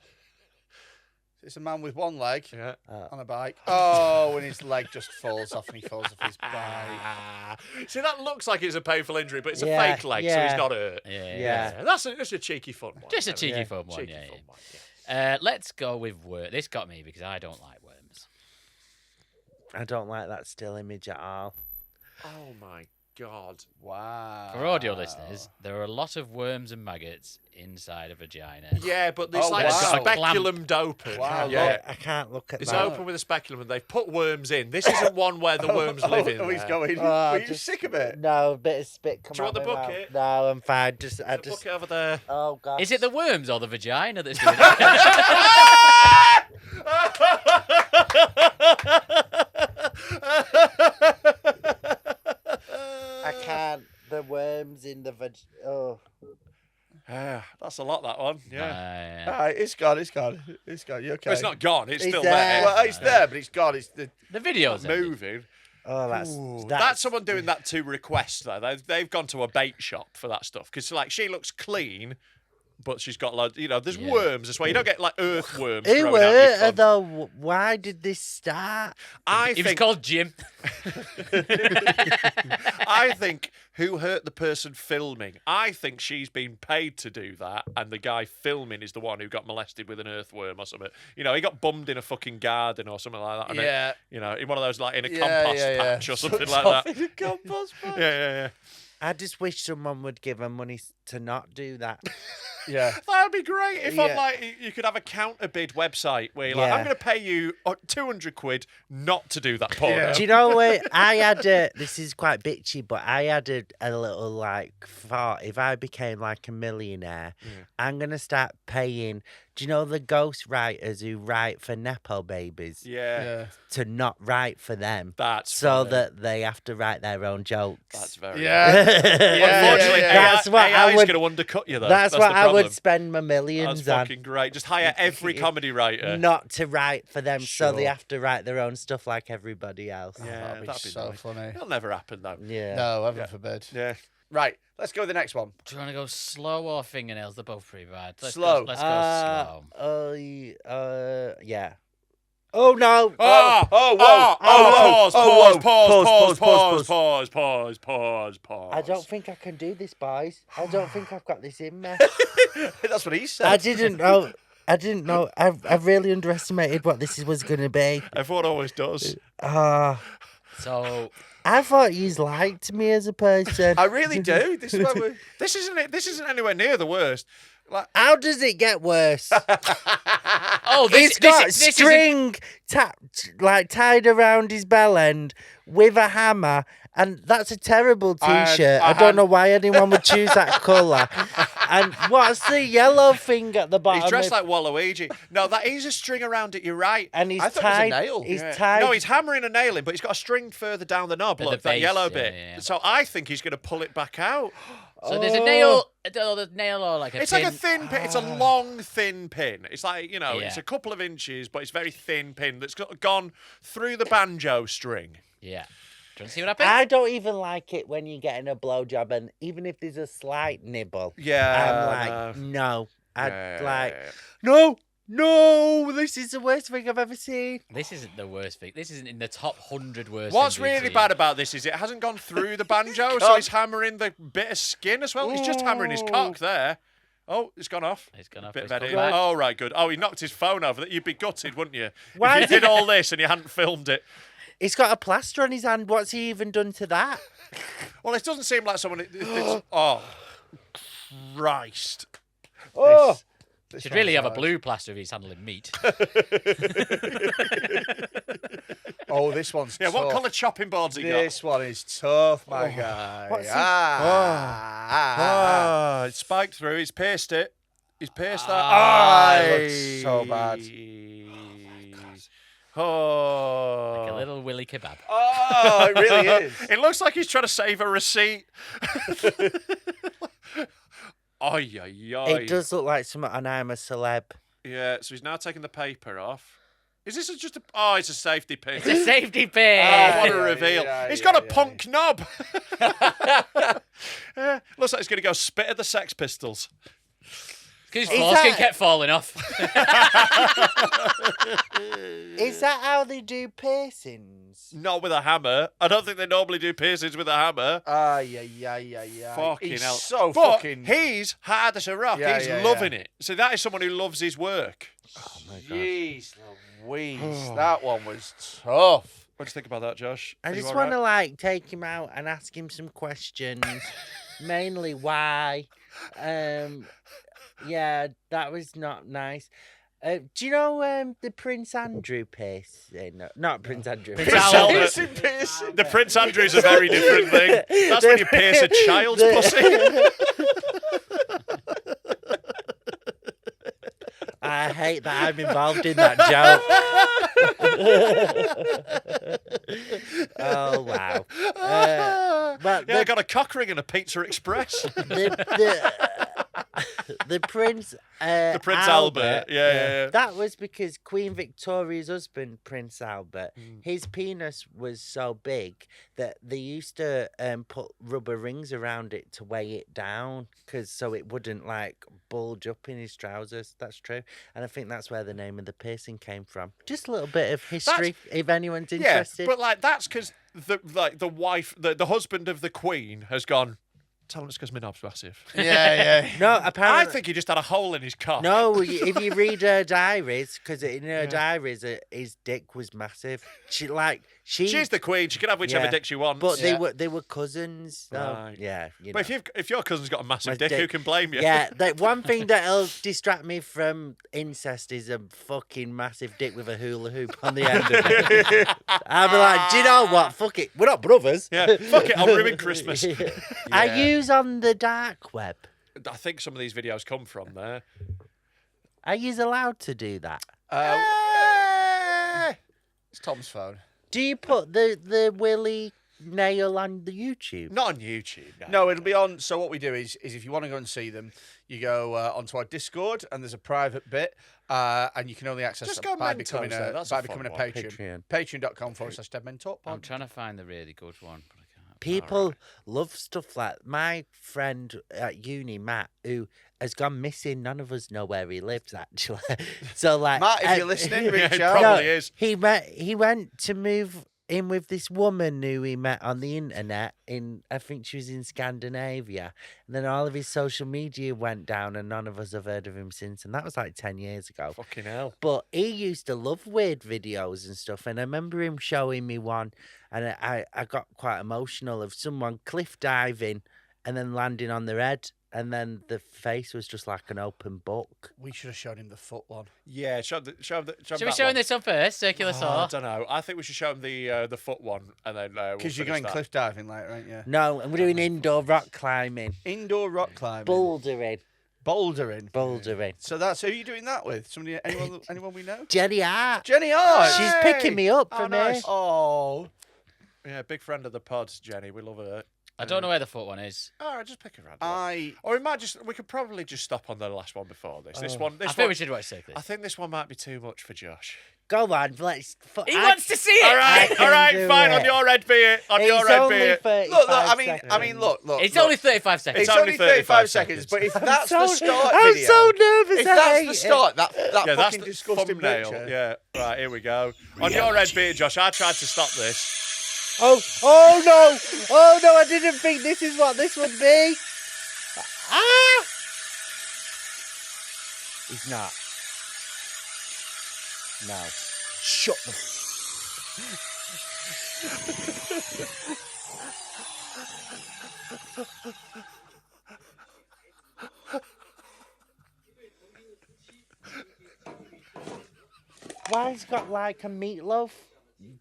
It's a man with one leg Yeah. on a bike. Oh, and his leg just falls off and he falls off his bike. See, that looks like it's a painful injury, but it's a Yeah, fake leg, so yeah. he's not hurt. Yeah. That's a cheeky fun one. Just a isn't it? cheeky fun one. Cheeky Yeah. fun one, Let's go with worm. This got me because I don't like worms. I don't like that still image at all. Oh my God. Wow. For audio listeners, there are a lot of worms and maggots inside a vagina. Yeah, but there's Oh, like wow. a speculum open. Wow, Yeah. I can't look at It's that. open with a speculum and they've put worms in. This isn't one where the worms live in. Oh, he's there. going. Oh, Were you just- sick of it? No, a bit of spit come Do you out want the my mouth. bucket? No, I'm fine. I There's just. a bucket over there. Oh God. Is it the worms or the vagina that's doing it? I can't. The worms in the vag. Oh. That's a lot, that one. Yeah. All right, it's gone. You okay? Well, it's not gone. It's It's still there. there. Well, it's there, but it's gone. It's the. The video's ended. Moving. Oh, Ooh, that's someone doing that to request, though. They've gone to a bait shop for that stuff. Because, like, she looks clean, but she's got loads, there's Yeah. worms as well. You don't get, like, earthworms Who growing out your were cunt. though? Why did this start? I He was think, called Jim. I think who hurt the person filming? I think she's been paid to do that, and the guy filming is the one who got molested with an earthworm or something. He got bummed in a fucking garden or something like that. And Yeah. in one of those, like, in a Yeah, compost yeah, patch yeah. or something Sucked like off that. in a compost patch. Yeah. I just wish someone would give her money to not do that. Yeah. That would be great if on Yeah. like you could have a counter bid website where you're like, Yeah. I'm going to pay you 200 quid not to do that porno. Do you know what? I had this is quite bitchy, but I had a little like thought. If I became like a millionaire, I'm going to start paying. Do you know the ghost writers who write for Nepo babies Yeah, to not write for them? that's So funny. that they have to write their own jokes. That's very Yeah. Unfortunately, That's what AI I is would. going to undercut you though. That's the what I problem. would spend my That's millions on. fucking great. Just hire every comedy writer. Not to write for them, so they Sure. have to write their own stuff like everybody else. Yeah, That'd be so nice. funny. It'll never happen though. Yeah. No, heaven forbid. Yeah. Right, let's go with the next one. Do you want to go slow or fingernails? They're both pretty bad. Slow. Let's go slow. Yeah. Oh no! Oh, pause. I don't think I can do this, boys. I don't think I've got this in me. That's what he said. I didn't know. I've really underestimated what this was going to be. Everyone always does. So I thought you liked me as a person. I really do. This is what we. This isn't anywhere near the worst. Like, How does it get worse? oh, this He's got this is string tied around his bell end with a hammer, and that's a terrible T-shirt. I don't know why anyone would choose that colour. And what's the yellow thing at the bottom? he's dressed like Waluigi. No, that is a string around it. You're right. and he's I thought it was a tied. nail. He's Yeah. tied. No, he's hammering a nail in, but he's got a string further down the knob. At Look, the that base, yellow yeah, bit. yeah. So I think he's going to pull it back out. So there's a nail, the nail or like a It's pin. like a thin pin. It's a long, thin pin. It's like, it's Yeah. a couple of inches, but it's very thin pin that's gone through the banjo string. Yeah. Do you want to see what happens? I don't even like it when you're getting a blowjob, and even if there's a slight nibble, Yeah. I'm like, no. I'd Yeah. like, no, No, this is the worst thing I've ever seen. This isn't the worst thing. This isn't in the top 100 worst What's things we've really seen. bad about this is it hasn't gone through the banjo, so he's hammering the bit of skin as well. He's just hammering his cock there. Oh, it's gone off. It's gone off. Bit It's of come edit. back. Oh, right, good. Oh, he knocked his phone over. You'd be gutted, wouldn't you? Why If you is it- did all this and you hadn't filmed it. He's got a plaster on his hand. What's he even done to that? Well, it doesn't seem like someone... oh, Christ. Oh, Should really have a blue plaster if he's handling meat. Oh, this one's Yeah, tough. what colour chopping boards he got? This one is tough, my guy. What's he- Ah, it's spiked through. He's pierced it. He's pierced that. Ah, it looks so bad. Oh. Like a little willy kebab. Oh, it really is. It looks like he's trying to save a receipt. Oy, oy, oy. it does look like something on I'm a Celeb. Yeah, so he's now taking the paper off. Is this just a... Oh, it's a safety pin. It's a safety pin. Oh, what a Yeah, reveal. yeah, He's yeah, got a yeah. punk knob. Looks like he's going to go spit at the Sex Pistols. Because Is his foreskin that- kept falling off. Is that how they do piercings? Not with a hammer. I don't think they normally do piercings with a hammer. Yeah. Fucking He's hell. so but fucking... he's hard as a rock. Yeah, he's yeah, loving it. So that is someone who loves his work. Oh my god. Jeez Louise. That one was tough. What do you think about that, Josh? I Are you just all want to right? like take him out and ask him some questions. Mainly why. Yeah, that was not nice. Do you know the Prince Andrew piercing? No, not Prince Andrew. Prince Albert. The Prince Andrew's a very different thing. That's when you pierce a child's pussy. I hate that I'm involved in that joke. Oh wow! But Yeah, I got a cock ring and a Pizza Express. the Prince, The Prince Albert. Yeah. That was because Queen Victoria's husband, Prince Albert, his penis was so big that they used to put rubber rings around it to weigh it down, so it wouldn't like bulge up in his trousers. That's true, and I think that's where the name of the piercing came from. Just a little bit of history, if anyone's interested. Yeah, but like that's because the wife, the husband of the Queen has gone. Tell him it's because my knob's massive. Yeah. No, I apparently. think he just had a hole in his cock. No, if you read her diaries, because in her diaries, his dick was massive. She's the Queen. She can have whichever Yeah. dick she wants. But Yeah. they were cousins. So, Right. yeah. You know. But if your cousin's got a massive My dick, who dick- can blame you? Yeah, one thing that'll distract me from incest is a fucking massive dick with a hula hoop on the end of it. I'll be like, do you know what? Fuck it. We're not brothers. Yeah, fuck it, I'll ruin Christmas. Are you on the dark web? I think some of these videos come from there. Are you allowed to do that? It's Tom's phone. Do you put the Willy nail on the YouTube? Not on YouTube. No, it'll be on. So what we do is if you want to go and see them, you go onto our Discord and there's a private bit, and you can only access Just it go by Mentos becoming there, a that's by a fun becoming a one. Patreon. Patreon.com/DeadMenTalk. I'm trying to find the really good one, but I can't. People love stuff like my friend at uni, Matt, who has gone missing. None of us know where he lives, actually. So, like, Matt, if you're listening, Yeah, reach it out. probably is. He went to move in with this woman who he met on the internet I think she was in Scandinavia, and then all of his social media went down, and none of us have heard of him since. And that was like 10 years ago. Fucking hell. But he used to love weird videos and stuff, and I remember him showing me one, and I got quite emotional of someone cliff diving and then landing on their head, and then the face was just like an open book. We should have shown him the foot one. Yeah, show him Should we that show one. this one first? Circular Oh, I saw. don't know. I think we should show him the foot one, and then Because you're going cliff diving, like, right? Yeah. No, and we're doing indoor rock climbing, Indoor rock climbing. bouldering. Bouldering. So that's who are you doing that with? Anyone we know? Jenny Hart. Jenny Hart. She's picking me up Oh, from nice. here. Oh. Yeah, big friend of the pod, Jenny. We love her. I don't know where the foot one is. All right, just pick a random one. Or we could probably just stop on the last one before this. This one. I think we should watch Circular. I think this one might be too much for Josh. Go on, let's. He wants to see it. All right, I can all right, do fine. it. On your red beer. On It's your red only beer. 35 Look, seconds. look. It's look. only 35 seconds. It's only only 35 seconds, seconds. but if that's so- the start I'm video, so nervous. if I that's hate the it. start, that Yeah, that's fucking the disgusting thumbnail. picture. Yeah, right, here we go. On your red beer, Josh, I tried to stop this. Oh no! I didn't think this is what this would be. Ah! He's not. No. Shut the. Why he's got like a meatloaf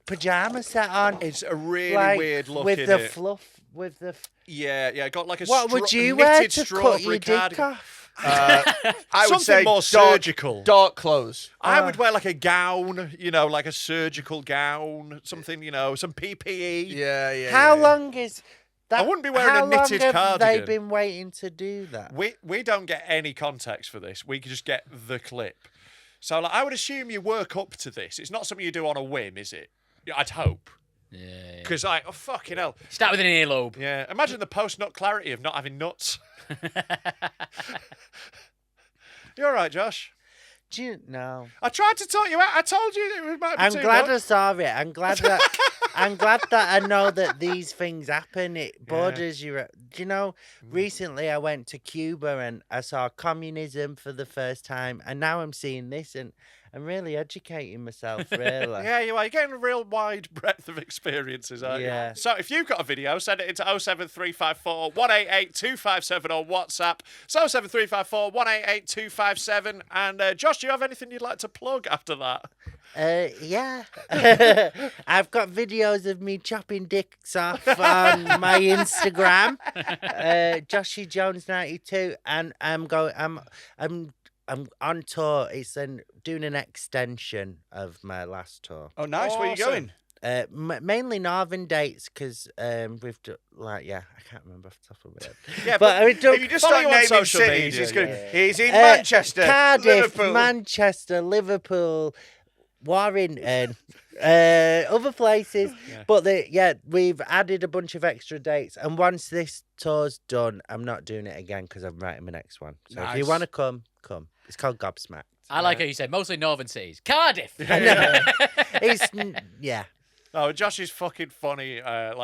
pajama set on? It's a really Like, weird look with in the it. fluff, with the. Yeah, got like a What would you wear knitted to cut strawberry your dick cardigan. off? I would Something say more dark, surgical. dark clothes. I would wear like a gown, like a surgical gown, something, some PPE. Yeah. How long is that? I wouldn't be wearing a how knitted long have they cardigan. been waiting to do that? We don't get any context for this. We just get the clip. So I would assume you work up to this. It's not something you do on a whim, is it? I'd hope. Yeah. Because oh fucking hell. Start with an earlobe. Yeah. Imagine the post-nut clarity of not having nuts. You all right, Josh? Do you know? I tried to talk you out. I told you it might be I'm too glad much. I saw it. I'm glad that I know that these things happen. It borders you. Do you know? Recently, I went to Cuba and I saw communism for the first time, and now I'm seeing this, and I'm really educating myself. Really. Yeah, you are. You're getting a real wide breadth of experiences, aren't Yeah. you? So if you've got a video, send it into 07354 188 257 on WhatsApp. So 07354 188 257. And Josh, do you have anything you'd like to plug after that? Yeah. I've got videos of me chopping dicks off on my Instagram, Joshy Jones 92, and I'm on tour. It's doing an extension of my last tour. Oh, nice. Where are you Awesome. going? Mainly northern dates because we've done, I can't remember off the top of my head. Yeah, but If you just follow start you on naming social cities, media, it's good. yeah. He's in Manchester, Cardiff, Liverpool. Manchester, Liverpool, Warrington, other places. But we've added a bunch of extra dates. And once this tour's done, I'm not doing it again because I'm writing my next one. So if you Nice. want to come. It's called Gobsmacked. I like how you said mostly northern cities. Cardiff. Yeah. Oh, Josh is fucking funny,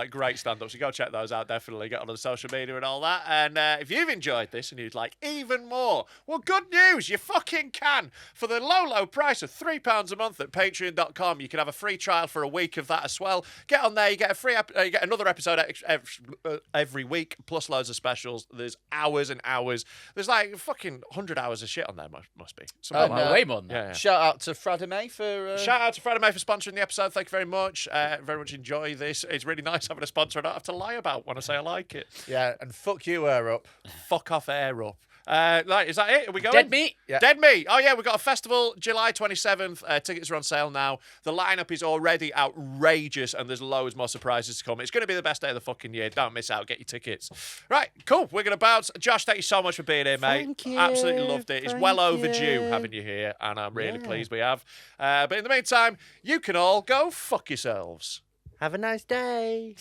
great stand-ups. You go check those out, definitely. Get on the social media and all that. And if you've enjoyed this and you'd like even more, well, good news, you fucking can. For the low, low price of £3 a month at patreon.com, you can have a free trial for a week of that as well. Get on there, you get you get another episode every week, plus loads of specials. There's hours and hours. There's like fucking 100 hours of shit on there, must be. Something like that. Way more than that. Yeah. Shout out to Freddy May for. Shout out to Freddy May for sponsoring the episode. Thank you very much. Very much enjoy this. It's really nice having a sponsor I don't have to lie about when I say I like it. Yeah, and fuck you, Air Up. Fuck off, air up. Is that it? Are we going? Dead meat. Yeah. Dead Meat. Oh, yeah, we've got a festival July 27th. Tickets are on sale now. The lineup is already outrageous, and there's loads more surprises to come. It's going to be the best day of the fucking year. Don't miss out. Get your tickets. Right, cool. We're going to bounce. Josh, thank you so much for being here, mate. Thank you. Absolutely loved it. It's well Thank overdue you. having you here, and I'm really pleased we have. But in the meantime, you can all go fuck yourselves. Have a nice day.